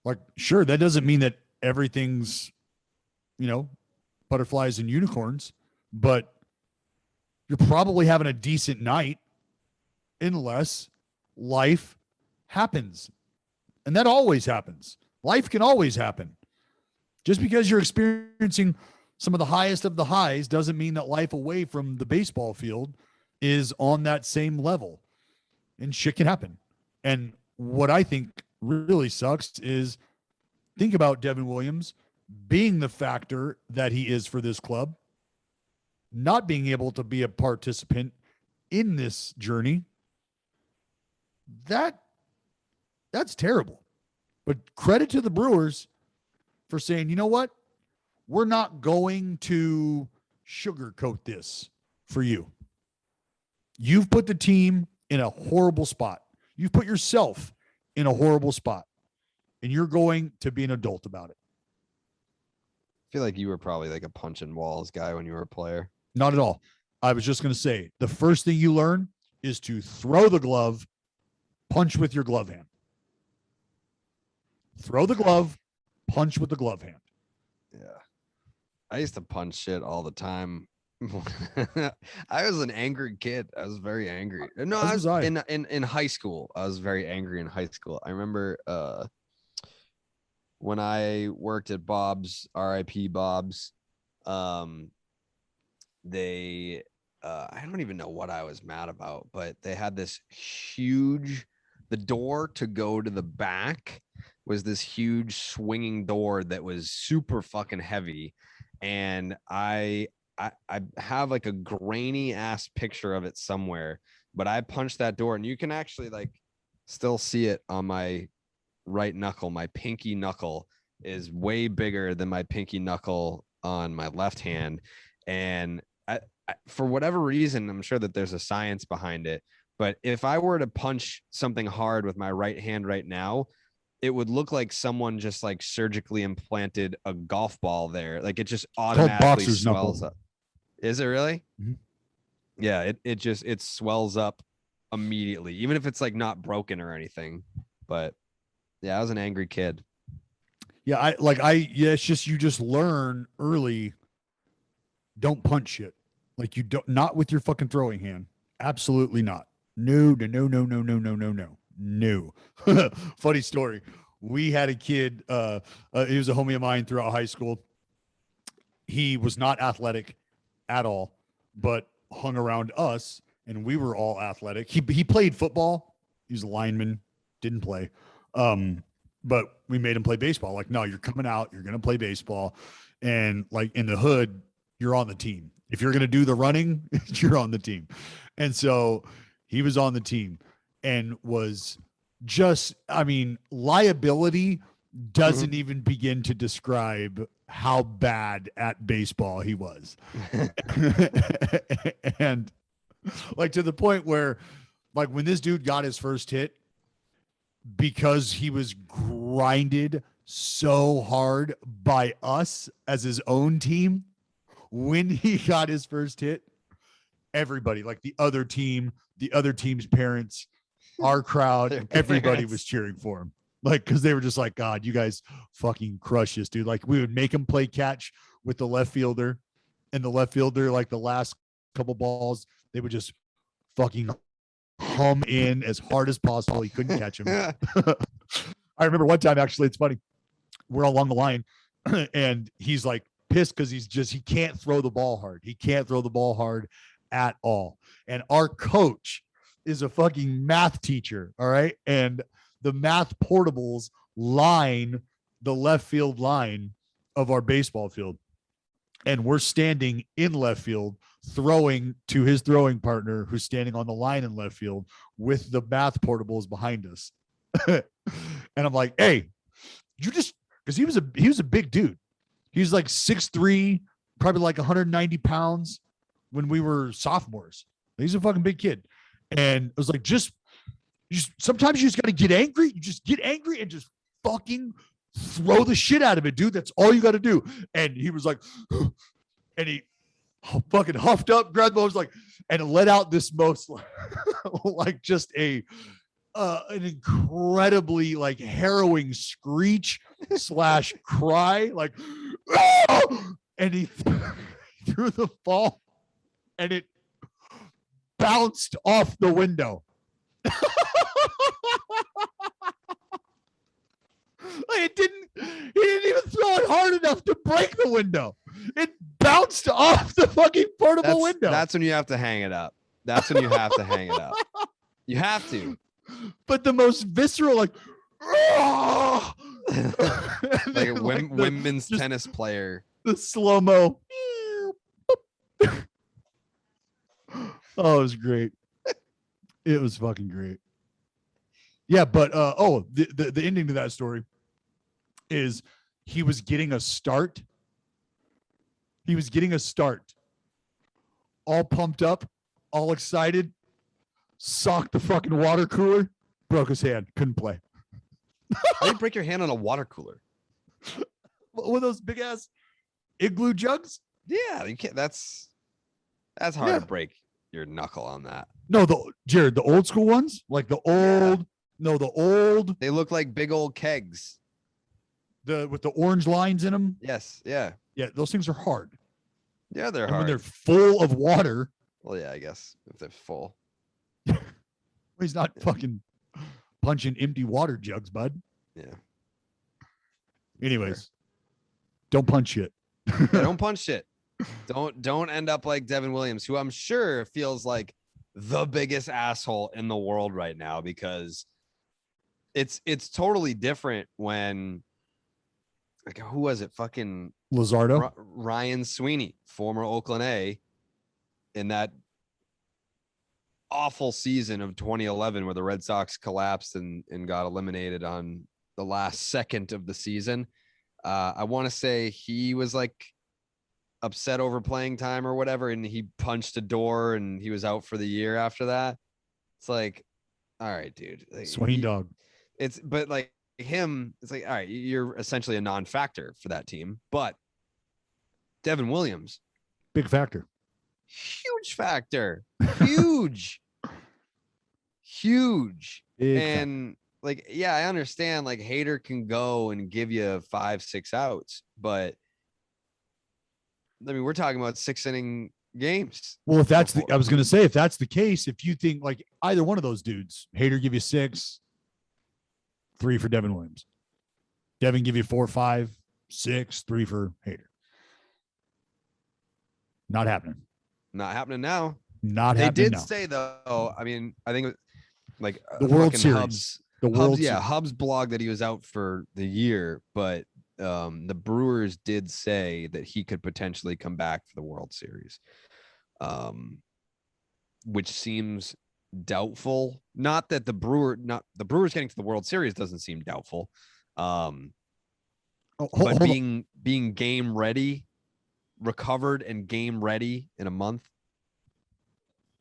B: Like, sure, that doesn't mean that everything's, butterflies and unicorns, but you're probably having a decent night unless life happens. And that always happens. Life can always happen. Just because you're experiencing some of the highest of the highs doesn't mean that life away from the baseball field is on that same level. And shit can happen. And what I think really sucks is think about Devin Williams being the factor that he is for this club, not being able to be a participant in this journey. That's terrible. But credit to the Brewers for saying, you know what? We're not going to sugarcoat this for you. You've put the team in a horrible spot. You've put yourself in a horrible spot. And you're going to be an adult about it.
A: I feel like you were probably like a punching walls guy when you were a player.
B: Not at all. I was just going to say, the first thing you learn is to throw the glove, punch with your glove hand. Throw the glove, punch with the glove hand.
A: Yeah. I used to punch shit all the time. I was an angry kid. I was very angry. No, I was in high school. I was very angry in high school. I remember when I worked at Bob's, RIP Bob's, they I don't even know what I was mad about, but they had this huge, the door to go to the back was this huge swinging door that was super fucking heavy. And I have like a grainy ass picture of it somewhere, but I punched that door and you can actually like still see it on my right knuckle. My pinky knuckle is way bigger than my pinky knuckle on my left hand. And I, for whatever reason, I'm sure that there's a science behind it, but if I were to punch something hard with my right hand right now, it would look like someone just like surgically implanted a golf ball there. Like it just automatically swells up. Is it really?
B: Mm-hmm.
A: Yeah, it swells up immediately, even if it's like not broken or anything. But yeah, I was an angry kid.
B: Yeah, it's just you just learn early. Don't punch shit. Like you don't, not with your fucking throwing hand. Absolutely not. No. Funny story. We had a kid, he was a homie of mine throughout high school. He was not athletic at all, but hung around us and we were all athletic. He played football. He was a lineman, didn't play. But we made him play baseball. Like, no, you're coming out, you're going to play baseball. And like in the hood, you're on the team. If you're going to do the running, you're on the team. And so he was on the team and was just, I mean, liability doesn't even begin to describe how bad at baseball he was. And like to the point where like when this dude got his first hit, because he was grinded so hard by us as his own team, when he got his first hit, everybody, like the other team, the other team's parents, our crowd, everybody was cheering for him. Like, cause they were just like, God, you guys fucking crush this dude. Like we would make him play catch with the left fielder, and the left fielder, like the last couple balls, they would just fucking hum in as hard as possible. He couldn't catch him. I remember one time, actually, it's funny. We're along the line and he's like pissed because he can't throw the ball hard. He can't throw the ball hard at all. And our coach is a fucking math teacher. All right. And the math portables line the left field line of our baseball field. And we're standing in left field, throwing to his throwing partner who's standing on the line in left field with the math portables behind us. And I'm like, hey, you just, because he was a big dude. He was like 6'3", probably like 190 pounds when we were sophomores. He's a fucking big kid. And it was like, just sometimes you just got to get angry. You just get angry and just fucking throw the shit out of it, dude. That's all you got to do. And he was like, and he fucking huffed up, grabbed the, was like, and let out this most like just an incredibly like harrowing screech / cry, like, oh! And he threw the ball and it bounced off the window. Like he didn't even throw it hard enough to break the window. It bounced off the fucking portable window.
A: That's when you have to hang it up. That's when you have to hang it up. You have to.
B: But the most visceral, like,
A: like a women's tennis player.
B: The slow-mo. Oh, it was great. It was fucking great. Yeah, but the ending to that story is he was getting a start. He was getting a start. All pumped up, all excited. Socked the fucking water cooler, broke his hand, couldn't play.
A: How do you break your hand on a water cooler?
B: With those big ass igloo jugs?
A: Yeah, you can't. That's hard to break your knuckle on that.
B: No, the old school ones, like the old.
A: They look like big old kegs.
B: With the orange lines in them.
A: Yes, yeah,
B: those things are hard.
A: Yeah, they're
B: and
A: hard.
B: When they're full of water.
A: Well, yeah, I guess if they're full.
B: He's not fucking punching empty water jugs, bud.
A: Yeah.
B: Anyways, don't punch shit.
A: Yeah, don't punch shit. Don't end up like Devin Williams, who I'm sure feels like the biggest asshole in the world right now, because it's totally different when, like, who was it? Fucking
B: Luzardo,
A: Ryan Sweeney, former Oakland A, in that awful season of 2011 where the Red Sox collapsed and got eliminated on the last second of the season. I want to say he was like upset over playing time or whatever, and he punched a door and he was out for the year after that. It's like, all right, dude. Like,
B: swing dog.
A: But like him, it's like, all right, you're essentially a non-factor for that team. But Devin Williams,
B: big factor.
A: Huge factor. Huge. Huge. And like, yeah, I understand like Hader can go and give you 5-6 outs, but I mean, we're talking about 6-inning games.
B: Well, if I was going to say, if that's the case, if you think like either one of those dudes, Hader give you 6, 3 for Devin Williams. Devin give you 4, 5, 6, 3 for Hader. Not happening.
A: Not happening now.
B: Not
A: they
B: happening.
A: They did
B: now.
A: say though. I mean, I think like
B: the World Series.
A: Hub's blog that he was out for the year, but the Brewers did say that he could potentially come back for the World Series, which seems doubtful. Not that the Brewers getting to the World Series doesn't seem doubtful, but being game ready. Recovered and game ready in a month.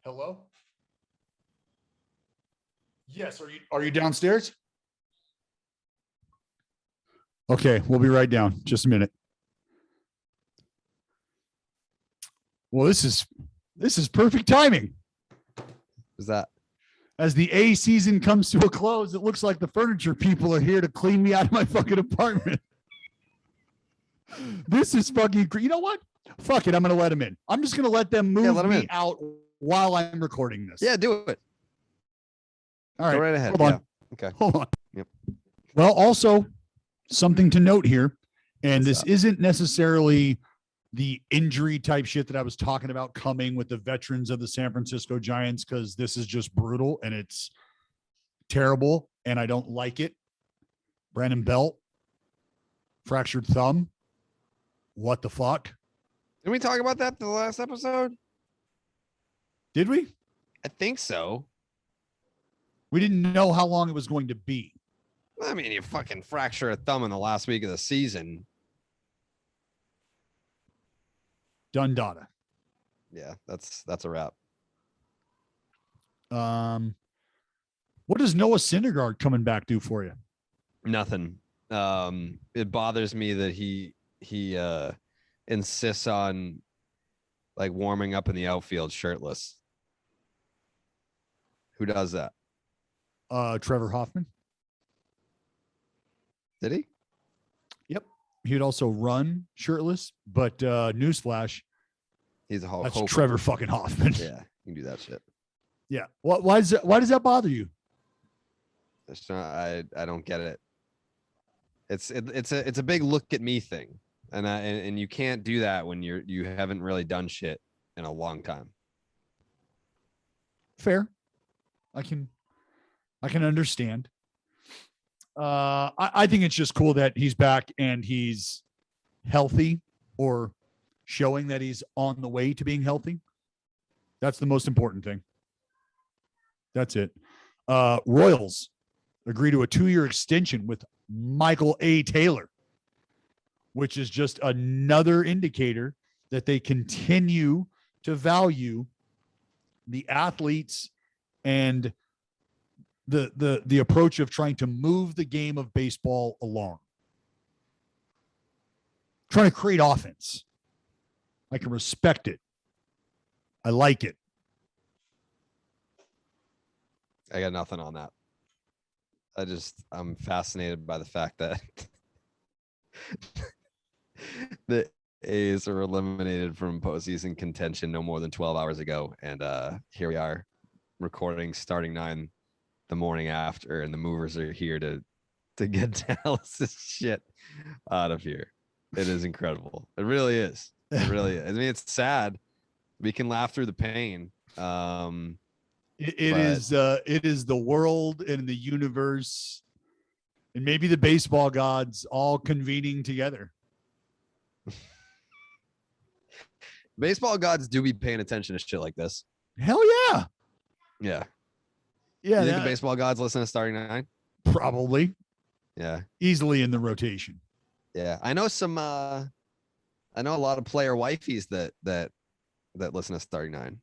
B: Hello? Yes, are you downstairs? Okay, we'll be right down. Just a minute. Well, this is perfect timing.
A: Is that
B: as the A season comes to a close, it looks like the furniture people are here to clean me out of my fucking apartment. This is fucking, you know what? Fuck it. I'm going to let them in. I'm just going to let them move me out while I'm recording this.
A: Yeah, do it.
B: All right.
A: Go right ahead.
B: Hold on.
A: Okay.
B: Hold on.
A: Yep.
B: Well, also something to note here, and this isn't necessarily the injury type shit that I was talking about coming with the veterans of the San Francisco Giants, because this is just brutal and it's terrible and I don't like it. Brandon Belt, fractured thumb. What the fuck?
A: Did we talk about that in the last episode?
B: Did we?
A: I think so.
B: We didn't know how long it was going to be.
A: I mean, you fucking fracture a thumb in the last week of the season.
B: Done data.
A: Yeah, that's a wrap.
B: What does Noah Syndergaard coming back do for you?
A: Nothing. It bothers me that he insists on like warming up in the outfield shirtless. Who does that?
B: Trevor Hoffman.
A: Did he?
B: Yep. He'd also run shirtless, but newsflash,
A: he's a Hulk.
B: That's Trevor fucking Hoffman.
A: Yeah, you can do that shit.
B: Yeah. Why does that bother you?
A: That's not, I don't get it. It's a big look at me thing, and you can't do that when you haven't really done shit in a long time.
B: Fair. I can understand. I think it's just cool that he's back and he's healthy, or showing that he's on the way to being healthy. That's the most important thing. That's it. Royals agree to a 2-year extension with Michael A. Taylor, which is just another indicator that they continue to value the athletes and the approach of trying to move the game of baseball along, trying to create offense. I can respect it. I like it.
A: I got nothing on that. I'm fascinated by the fact that the A's are eliminated from postseason contention no more than 12 hours ago. And here we are recording starting 9 the morning after, and the movers are here to get Dallas's shit out of here. It is incredible. It really is. It really is. I mean, it's sad. We can laugh through the pain.
B: It is the world and the universe and maybe the baseball gods all convening together.
A: Baseball gods do be paying attention to shit like this.
B: Hell yeah.
A: Yeah.
B: Yeah.
A: You think the baseball gods listen to starting 9?
B: Probably.
A: Yeah.
B: Easily in the rotation.
A: Yeah. I know a lot of player wifeys that listen to starting 9.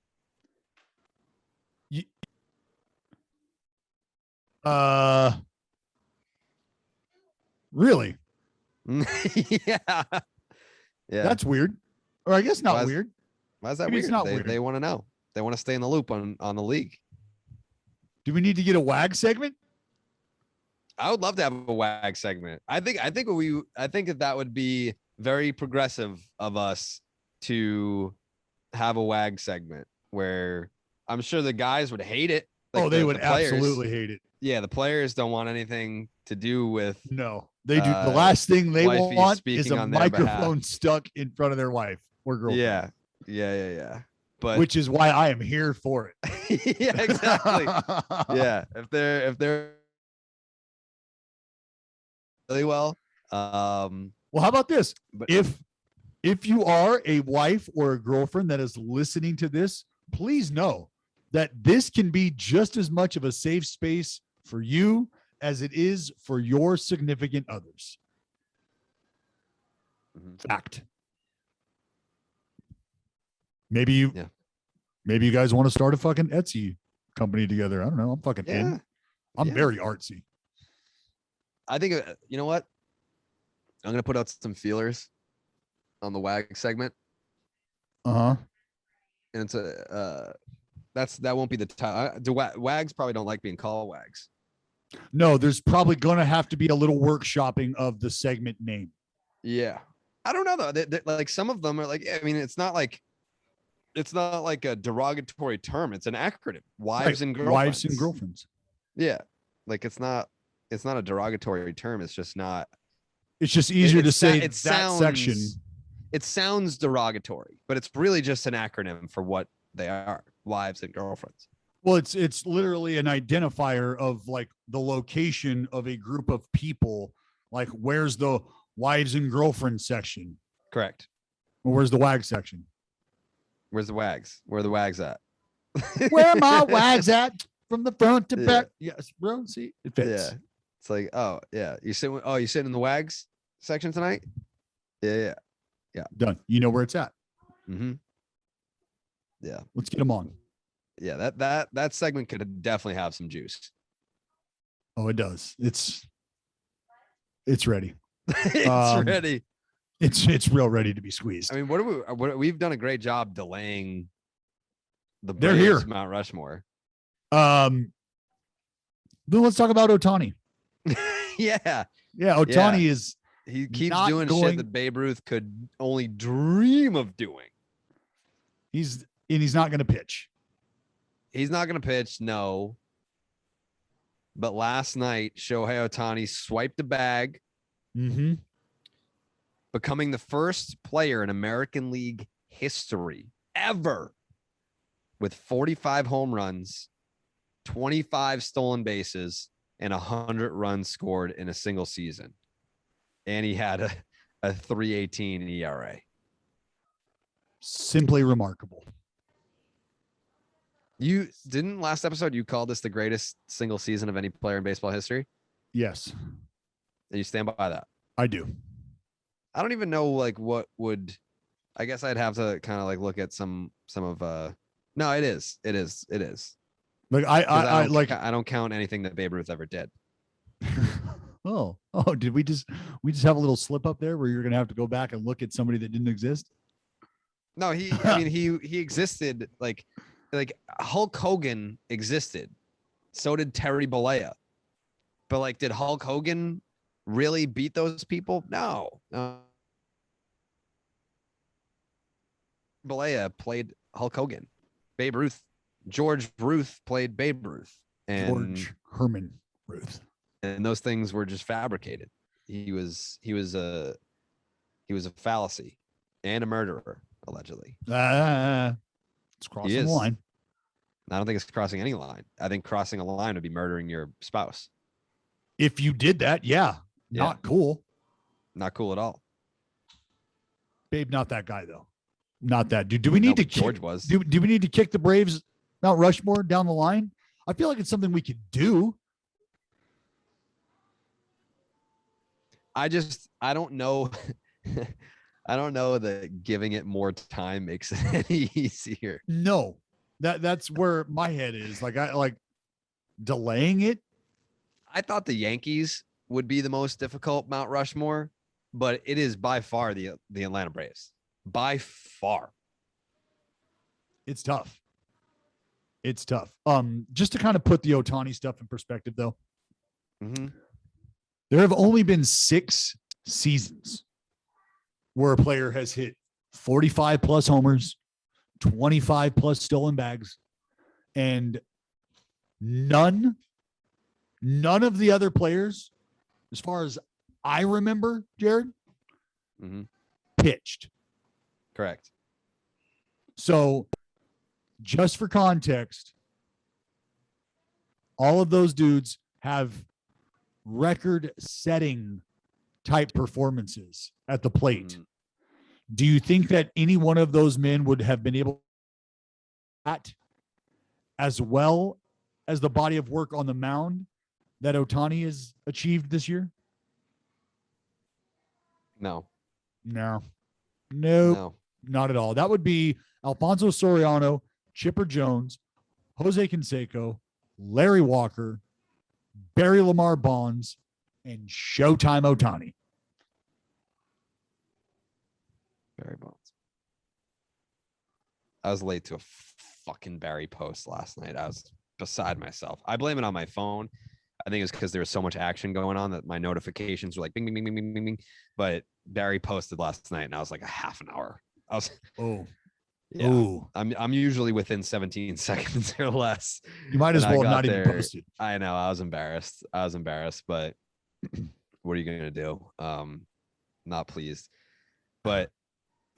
B: Really?
A: Yeah. Yeah.
B: That's weird. Or I guess not weird.
A: Why is that
B: Maybe
A: weird?
B: it's not weird.
A: They want to know. They want to stay in the loop on the league.
B: Do we need to get a WAG segment?
A: I would love to have a WAG segment. I think that would be very progressive of us to have a WAG segment where I'm sure the guys would hate it.
B: Like they would absolutely hate it.
A: Yeah, the players don't want anything to do with.
B: No, they do. The last thing they want is a microphone
A: behalf.
B: Stuck in front of their wife or girlfriend.
A: Yeah. But
B: which is why I am here for
A: it. Yeah, exactly. Yeah, if they're really well.
B: Well, how about this? But if you are a wife or a girlfriend that is listening to this, please know that this can be just as much of a safe space for you as it is for your significant others. Fact. Maybe you guys want to start a fucking Etsy company together. I don't know. I'm fucking in. I'm very artsy.
A: I think, you know what? I'm going to put out some feelers on the WAG segment.
B: And
A: it's that won't be the time. WAGs probably don't like being called WAGs.
B: No, there's probably going to have to be a little workshopping of the segment name.
A: Yeah. I don't know though. Like some of them are like, I mean, it's not like a derogatory term. It's an acronym. Wives and girlfriends.
B: Wives and girlfriends.
A: Yeah. Like it's not a derogatory term. It's just not.
B: It's just easier to say that section.
A: It sounds derogatory, but it's really just an acronym for what they are. Wives and girlfriends.
B: Well, it's literally an identifier of like the location of a group of people. Like, where's the wives and girlfriends section?
A: Correct.
B: Or where's the WAG section?
A: Where's the WAGs? Where are the WAGs at?
B: Where are my WAGs at? From the front to back. Yes, bro. See, it fits.
A: Yeah. It's like, oh yeah, you sitting in the WAGs section tonight? Yeah.
B: Done. You know where it's at.
A: Mm-hmm. Yeah.
B: Let's get them on.
A: Yeah, that segment could definitely have some juice.
B: Oh, it does. It's ready.
A: It's ready.
B: It's real ready to be squeezed.
A: I mean, we've done a great job delaying the
B: They're here.
A: Mount Rushmore.
B: Then let's talk about Ohtani.
A: Yeah.
B: Ohtani is.
A: He keeps doing shit that Babe Ruth could only dream of doing.
B: He's not going to pitch.
A: He's not going to pitch, no. But last night, Shohei Ohtani swiped a bag
B: Mm-hmm.
A: Becoming the first player in American League history ever with 45 home runs, 25 stolen bases, and 100 runs scored in a single season. And he had a 3.18 ERA.
B: Simply remarkable.
A: You didn't last episode, you called this the greatest single season of any player in baseball history?
B: Yes.
A: And you stand by that?
B: I do.
A: I don't even know like what would, I guess I'd have to kind of like look at some of no, it is.
B: Like
A: I don't count anything that Babe Ruth ever did.
B: Oh, did we just have a little slip up there where you're gonna have to go back and look at somebody that didn't exist?
A: No, he existed like Hulk Hogan existed. So did Terry Bollea. But like, did Hulk Hogan really beat those people? No. Bollea played Hulk Hogan. Babe Ruth, George Ruth played Babe Ruth, and
B: George Herman Ruth.
A: And those things were just fabricated. He was a fallacy and a murderer, allegedly.
B: It's crossing the line.
A: I don't think it's crossing any line. I think crossing a line would be murdering your spouse.
B: If you did that, not cool.
A: Not cool at all.
B: Babe, not that guy though. Not that dude. Do we need to
A: George was.
B: Do we need to kick the Braves Mount Rushmore down the line? I feel like it's something we could do.
A: I don't know. I don't know that giving it more time makes it any easier.
B: No, that's where my head is. Like I like delaying it.
A: I thought the Yankees would be the most difficult Mount Rushmore, but it is by far the Atlanta Braves. By far.
B: It's tough. It's tough. Just to kind of put the Ohtani stuff in perspective, though.
A: Mm-hmm.
B: There have only been 6 seasons where a player has hit 45 plus homers, 25 plus stolen bags, and none of the other players, as far as I remember, Jared, pitched.
A: Correct.
B: So just for context, all of those dudes have record-setting type performances at the plate. Do you think that any one of those men would have been able to, as well as the body of work on the mound that Ohtani has achieved this year?
A: No.
B: Not at all. That would be Alfonso Soriano, Chipper Jones, Jose Canseco, Larry Walker, Barry Lamar Bonds, and Showtime Ohtani.
A: Barry Bonds. I was late to a fucking Barry post last night. I was beside myself. I blame it on my phone. I think it's because there was so much action going on that my notifications were like bing, bing, bing, bing, bing, bing, bing. But Barry posted last night, and I was like a half an hour. I'm usually within 17 seconds or less.
B: You might as well not even post it.
A: I know. I was embarrassed, but what are you going to do? Not pleased. But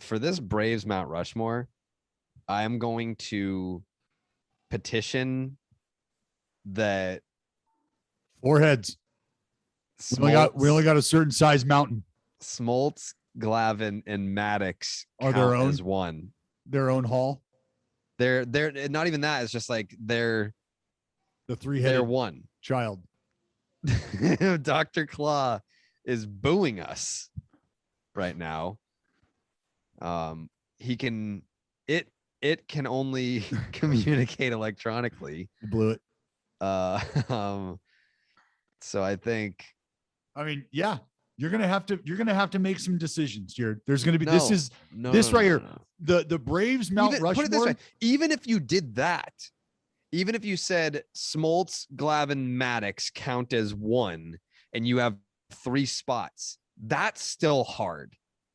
A: for this Braves Mount Rushmore, I am going to petition that
B: foreheads. We only got a certain size mountain.
A: Smoltz, Glavine, and Maddox
B: are their own
A: as one.
B: Their own hall.
A: They're not even that. It's just like they're
B: the 3-headed
A: they're one
B: child.
A: Dr. Claw is booing us right now. He can it can only communicate electronically.
B: You blew it.
A: So I think,
B: you're gonna have to make some decisions here. There's gonna be this right here. The Braves Mount Rushmore.
A: Put it this way: even if you did that, even if you said Smoltz, Glavine, Maddox count as one, and you have 3 spots, that's still hard.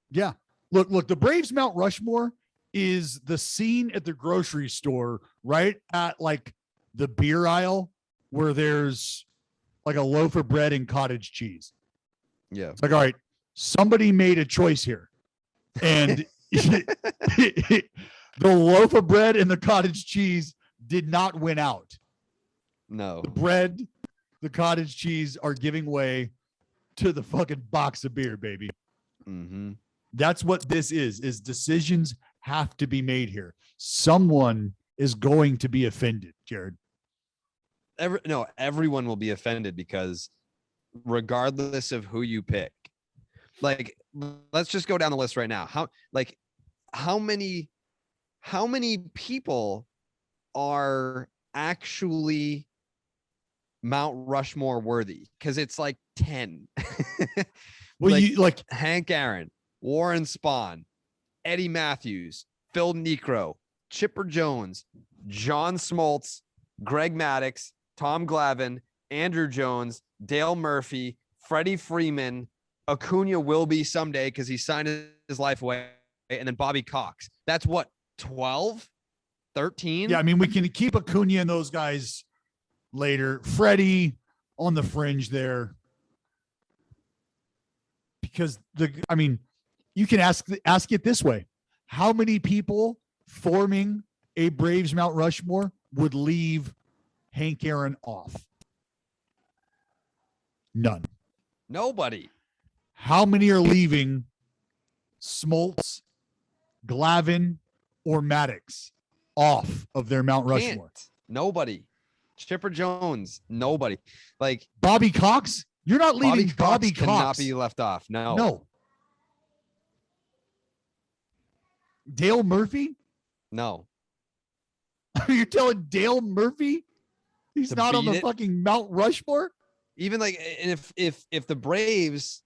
B: Yeah. Look, the Braves Mount Rushmore is the scene at the grocery store, right at like the beer aisle where there's like a loaf of bread and cottage cheese.
A: Yeah.
B: It's like, all right, somebody made a choice here. And the loaf of bread and the cottage cheese did not win out.
A: No.
B: The bread, the cottage cheese are giving way to the fucking box of beer, baby.
A: Mm-hmm.
B: That's what this is decisions have to be made here. Someone is going to be offended, Jared.
A: Everyone will be offended because regardless of who you pick, like, let's just go down the list right now. How many people are actually Mount Rushmore worthy? Because it's like 10.
B: Well, you like
A: Hank Aaron, Warren Spahn, Eddie Matthews, Phil Niekro, Chipper Jones, John Smoltz, Greg Maddux, Tom Glavine, Andrew Jones, Dale Murphy, Freddie Freeman, Acuna will be someday because he signed his life away, and then Bobby Cox. That's what, 12, 13?
B: Yeah, I mean, we can keep Acuna and those guys later. Freddie on the fringe there. Because you can ask it this way. How many people forming a Braves Mount Rushmore would leave Hank Aaron off? None.
A: Nobody.
B: How many are leaving Smoltz, Glavine, or Maddux off of their Mount Rushmore?
A: Nobody. Chipper Jones. Nobody. Like
B: Bobby Cox? You're not leaving Bobby Cox.
A: Cannot be left off.
B: No. Dale Murphy?
A: No.
B: You're telling Dale Murphy he's not on the fucking Mount Rushmore?
A: Even like, and if the Braves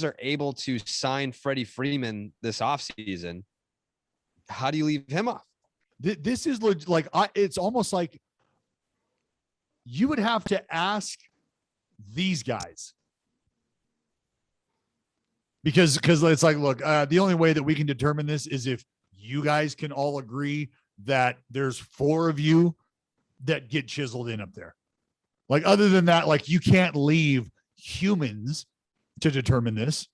A: are able to sign Freddie Freeman this offseason, how do you leave him off?
B: This is like, it's almost like you would have to ask these guys. Because it's like, look, the only way that we can determine this is if you guys can all agree that there's 4 of you that get chiseled in up there. Like, other than that, like, you can't leave humans to determine this.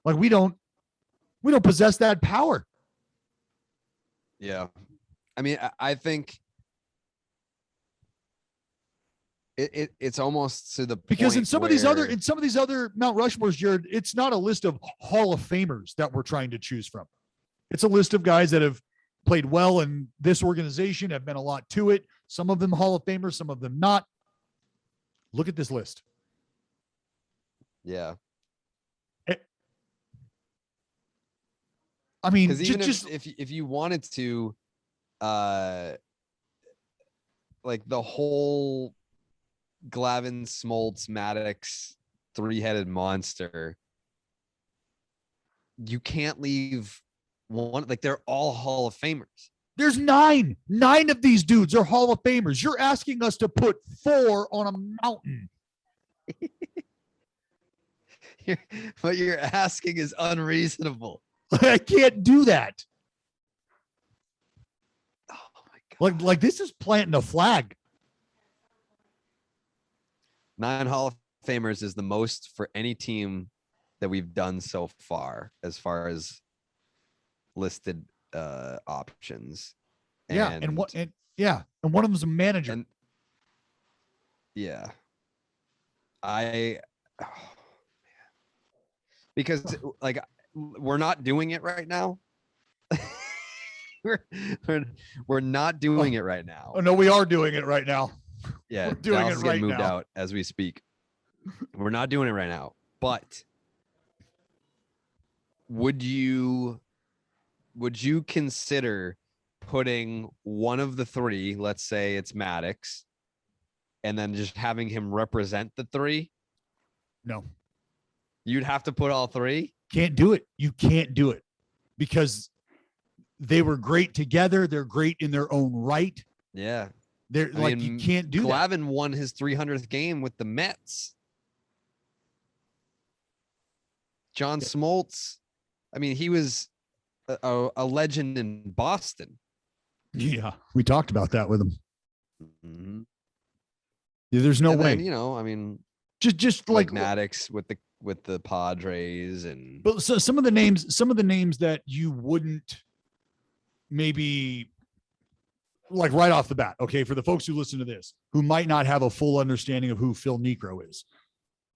B: Like, we don't possess that power.
A: Yeah. I mean, I think it's almost to the point
B: because in some of these other Mount Rushmores, Jared, it's not a list of Hall of Famers that we're trying to choose from. It's a list of guys that have played well in this organization, have been a lot to it. Some of them Hall of Famers, some of them not. Look at this list.
A: Yeah.
B: I mean,
A: even if you wanted to, like the whole Glavine, Smoltz, Maddux, 3-headed monster, you can't leave one. Like, they're all Hall of Famers.
B: There's 9 of these dudes are Hall of Famers. You're asking us to put 4 on a mountain.
A: What you're asking is unreasonable.
B: I can't do that.
A: Oh my God.
B: Like this is planting a flag.
A: 9 Hall of Famers is the most for any team that we've done so far as listed options.
B: Yeah, and one of them is a manager.
A: And yeah. Because like, we're not doing it right now. we're not doing it right now.
B: Oh no, we are doing it right now.
A: Yeah,
B: we're doing
A: Dallas
B: it right
A: moved
B: now.
A: out as we speak. We're not doing it right now. But would you consider putting one of the 3, let's say it's Maddux, and then just having him represent the 3?
B: No.
A: You'd have to put all 3?
B: Can't do it. You can't do it because they were great together. They're great in their own right.
A: Yeah.
B: They're you can't do that.
A: Glavine won his 300th game with the Mets. John Smoltz, I mean, he was a legend in Boston.
B: Yeah, we talked about that with him.
A: Mm-hmm.
B: Yeah, there's no way.
A: Then, I mean,
B: Just like
A: Maddox with the Padres and.
B: But so some of the names that you wouldn't maybe like right off the bat. Okay, for the folks who listen to this who might not have a full understanding of who Phil Niekro is.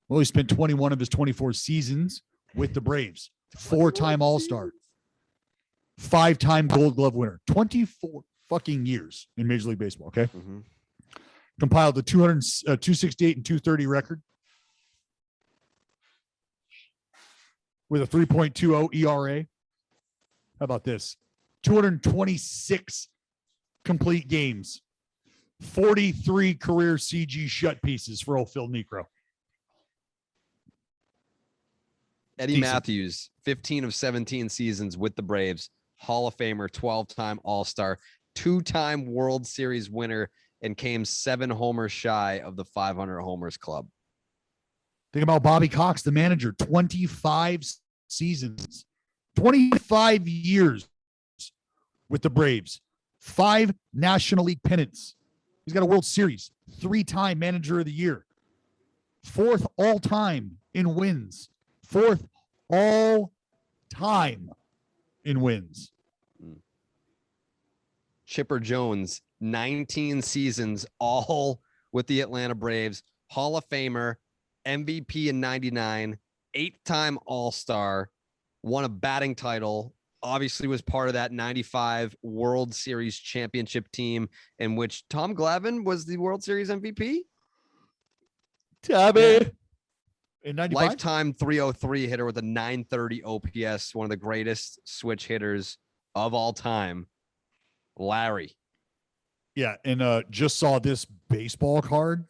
B: Well, he spent 21 of his 24 seasons with the Braves. 4-time All-Star. 5-time Gold Glove winner. 24 fucking years in Major League Baseball, okay?
A: Mm-hmm.
B: Compiled the 268 and 230 record with a 3.20 ERA. How about this? 226 complete games. 43 career CG shut pieces for old Phil Niekro.
A: Eddie Matthews, 15 of 17 seasons with the Braves, Hall of Famer, 12-time All-Star, 2-time World Series winner, and came 7 homers shy of the 500 homers club.
B: Think about Bobby Cox, the manager, 25 seasons, 25 years with the Braves, 5 National League pennants. He's got a World Series, 3-time manager of the year, 4th all-time in wins, 4th all-time in wins.
A: Chipper Jones, 19 seasons, all with the Atlanta Braves, Hall of Famer, MVP in 99, 8-time All-Star, won a batting title, obviously was part of that 95 World Series championship team in which Tom Glavine was the World Series MVP.
B: Tommy. Yeah. In 95?
A: Lifetime 303 hitter with a 930 OPS, one of the greatest switch hitters of all time, Larry.
B: Yeah, and just saw this baseball card,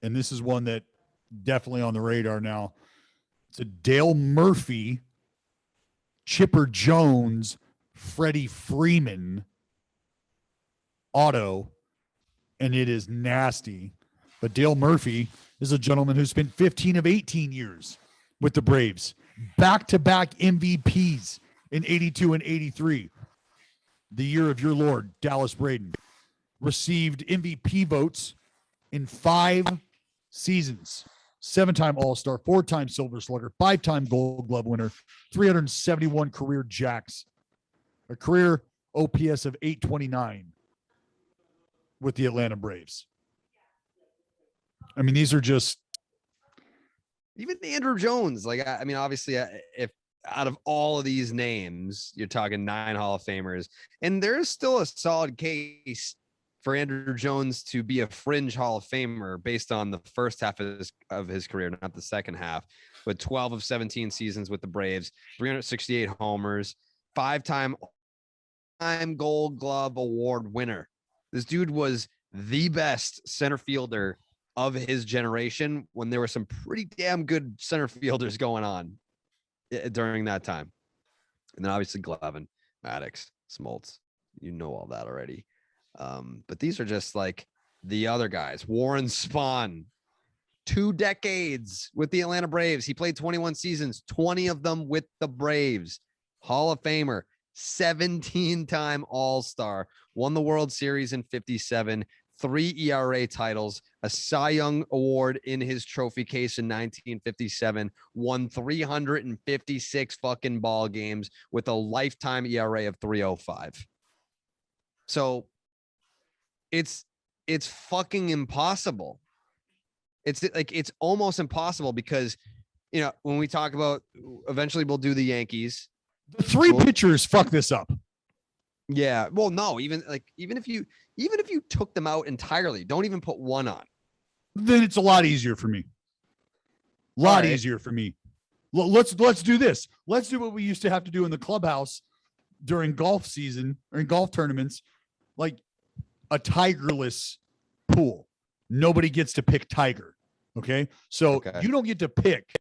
B: and this is one that definitely on the radar now. It's a Dale Murphy, Chipper Jones, Freddie Freeman auto, and it is nasty. But Dale Murphy is a gentleman who spent 15 of 18 years with the Braves, back-to-back MVPs in 82 and 83. The year of your Lord, Dallas Braden, received MVP votes in 5 seasons. 7-time All-Star, 4-time Silver Slugger, 5-time Gold Glove winner, 371 career jacks, a career OPS of 829 with the Atlanta Braves. I mean, these are just...
A: Even Andrew Jones. Like, I mean, obviously, if out of all of these names, you're talking 9 Hall of Famers, and there's still a solid case for Andrew Jones to be a fringe Hall of Famer based on the first half of his career, not the second half, but 12 of 17 seasons with the Braves, 368 homers, 5-time Gold Glove Award winner. This dude was the best center fielder of his generation when there were some pretty damn good center fielders going on during that time. And then obviously Glavine, Maddox, Smoltz, you know all that already. But these are just like the other guys. Warren Spahn, 2 decades with the Atlanta Braves. He played 21 seasons, 20 of them with the Braves. Hall of Famer, 17-time All-Star, won the World Series in 57, 3 ERA titles, a Cy Young Award in his trophy case in 1957, won 356 fucking ball games with a lifetime ERA of 3.05. So it's fucking impossible. It's like, it's almost impossible because, you know, when we talk about eventually we'll do the Yankees.
B: The 3 pitchers fuck this up.
A: Yeah. Well, no, even if you took them out entirely, don't even put one on.
B: Then it's a lot easier for me. A lot easier for me. Let's do this. Let's do what we used to have to do in the clubhouse during golf season or in golf tournaments, like a tigerless pool. Nobody gets to pick Tiger. Okay. So you don't get to pick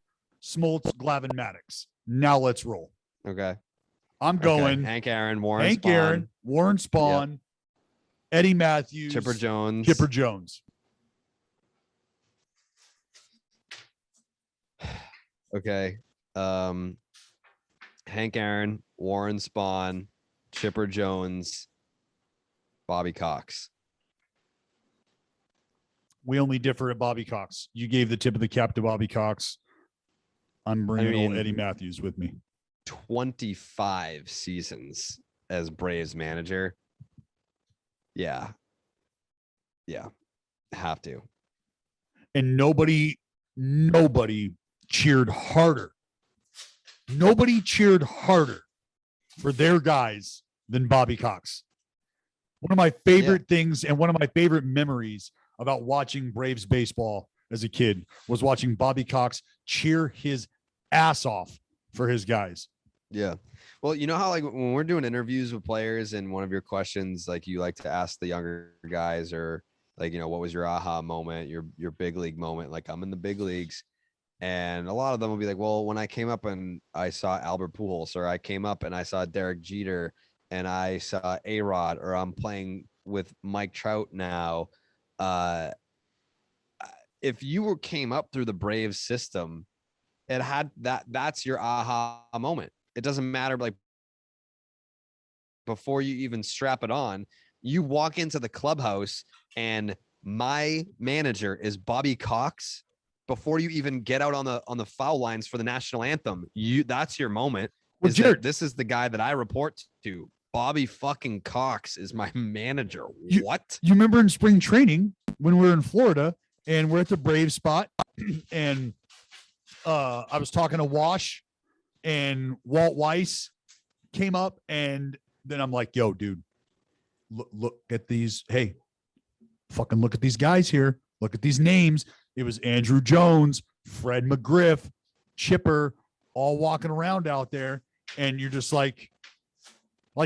B: Smoltz, Glavine, Maddox. Now let's roll.
A: Okay.
B: I'm going
A: Hank Aaron, Warren Spahn,
B: yep. Eddie Matthews,
A: Chipper Jones. Okay. Hank Aaron, Warren Spahn, Chipper Jones, Bobby Cox.
B: We only differ at Bobby Cox. You gave the tip of the cap to Bobby Cox. I'm bringing old Eddie Matthews with me.
A: 25 seasons as Braves manager. Yeah. Have to.
B: And nobody cheered harder. Nobody cheered harder for their guys than Bobby Cox. One of my favorite things and one of my favorite memories about watching Braves baseball as a kid was watching Bobby Cox cheer his ass off for his guys.
A: Yeah. Well, you know how like when we're doing interviews with players and one of your questions, like you like to ask the younger guys or like, you know, what was your aha moment, your big league moment? Like I'm in the big leagues. And a lot of them will be like, well, when I came up and I saw Albert Pujols, or I came up and I saw Derek Jeter and I saw A-Rod, or I'm playing with Mike Trout now. If you came up through the Braves system, it had that's your aha moment. It doesn't matter. Like before you even strap it on, you walk into the clubhouse and my manager is Bobby Cox. Before you even get out on the foul lines for the national anthem, that's your moment.
B: Well, Jared,
A: this is the guy that I report to. Bobby fucking Cox is my manager. What?
B: You remember in spring training when we were in Florida and we're at the Brave spot and I was talking to Wash and Walt Weiss came up and then I'm like, yo, dude, look at these. Hey, fucking look at these guys here. Look at these names. It was Andrew Jones, Fred McGriff, Chipper, all walking around out there. And you're just like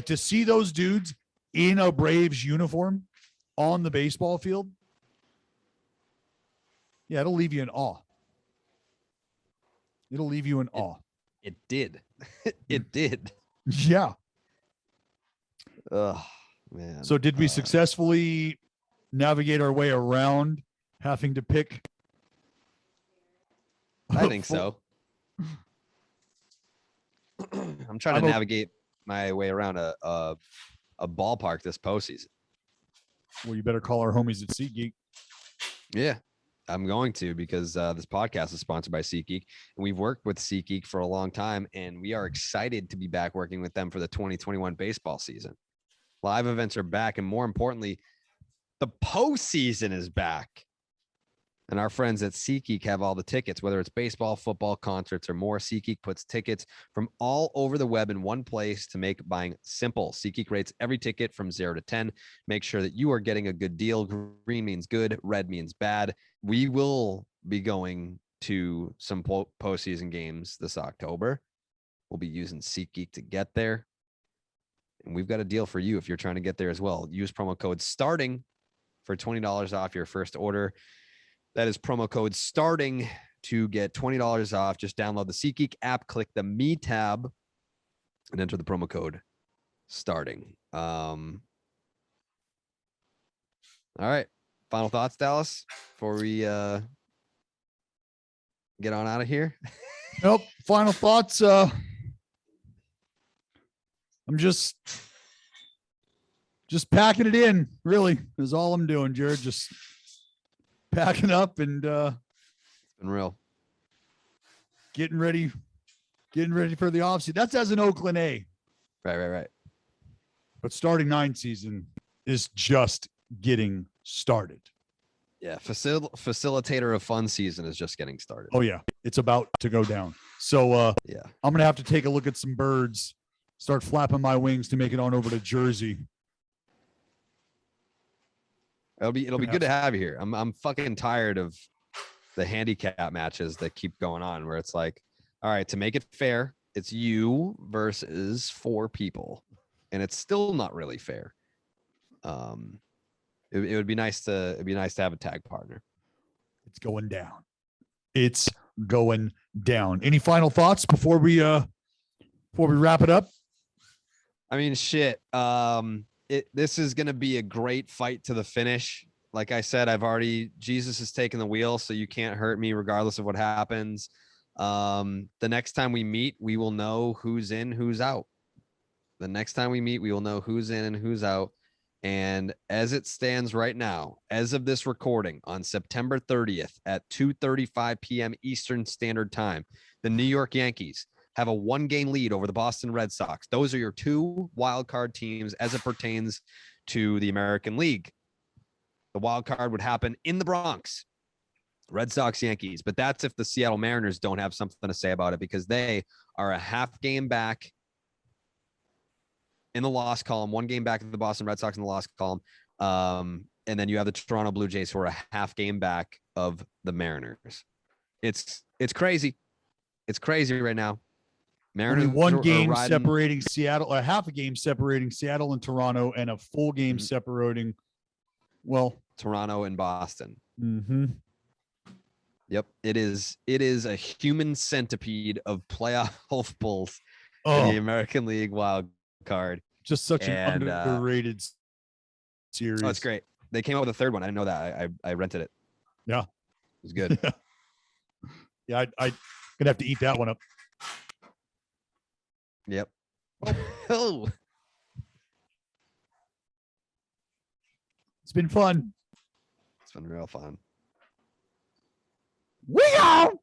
B: to see those dudes in a Braves uniform on the baseball field. Yeah, it'll leave you in awe. It'll leave you in awe.
A: It did. It did.
B: Yeah.
A: Oh, man.
B: So did we successfully navigate our way around having to pick?
A: I think so. I'm trying to navigate my way around a ballpark this postseason.
B: Well, you better call our homies at SeatGeek.
A: Yeah, I'm going to, because this podcast is sponsored by SeatGeek, and we've worked with SeatGeek for a long time, and we are excited to be back working with them for the 2021 baseball season. Live events are back, and more importantly, the postseason is back. And our friends at SeatGeek have all the tickets, whether it's baseball, football, concerts, or more. SeatGeek puts tickets from all over the web in one place to make buying simple. SeatGeek rates every ticket from 0 to 10. Make sure that you are getting a good deal. Green means good. Red means bad. We will be going to some postseason games this October. We'll be using SeatGeek to get there. And we've got a deal for you if you're trying to get there as well. Use promo code STARTING for $20 off your first order. That is promo code STARTING to get $20 off. Just download the SeatGeek app, click the Me tab, and enter the promo code STARTING. All right. Final thoughts, Dallas, before we get on out of here?
B: Nope. Final thoughts. I'm just packing it in, really, is all I'm doing, Jared. Just packing up and
A: it's been real.
B: Getting ready for the offseason. That's as an Oakland A.
A: Right.
B: But starting 9 season is just getting started.
A: Yeah, facilitator of fun season is just getting started.
B: Oh yeah, it's about to go down. So
A: yeah,
B: I'm gonna have to take a look at some birds, start flapping my wings to make it on over to Jersey.
A: It'll be good to have you here. I'm fucking tired of the handicap matches that keep going on where it's like, all right, to make it fair, it's you versus 4 people, and it's still not really fair. It would be nice to have a tag partner.
B: It's going down. It's going down. Any final thoughts before we wrap it up?
A: I mean, shit. This is going to be a great fight to the finish. Like I said, Jesus has taken the wheel, so you can't hurt me regardless of what happens. The next time we meet, we will know who's in, who's out. The next time we meet, we will know who's in and who's out. And as it stands right now, as of this recording on September 30th at 2:35 p.m. Eastern Standard Time, the New York Yankees have a 1-game lead over the Boston Red Sox. Those are your 2 wild card teams as it pertains to the American League. The wild card would happen in the Bronx. Red Sox, Yankees. But that's if the Seattle Mariners don't have something to say about it, because they are a half game back in the loss column, 1 game back of the Boston Red Sox in the loss column. And then you have the Toronto Blue Jays, who are a half game back of the Mariners. It's crazy. It's crazy right now. Mariners
B: only 1 game separating Seattle, a half a game separating Seattle and Toronto, and a full game separating,
A: Toronto and Boston.
B: Mm-hmm.
A: Yep. It is a human centipede of playoff hopefuls in the American League wild card.
B: Just such an underrated series.
A: Oh, it's great. They came out with a 3rd one. I didn't know that. I rented it.
B: Yeah.
A: It was good.
B: Yeah, I'm gonna have to eat that one up.
A: Yep. Oh.
B: It's been fun.
A: It's been real fun.
B: We go.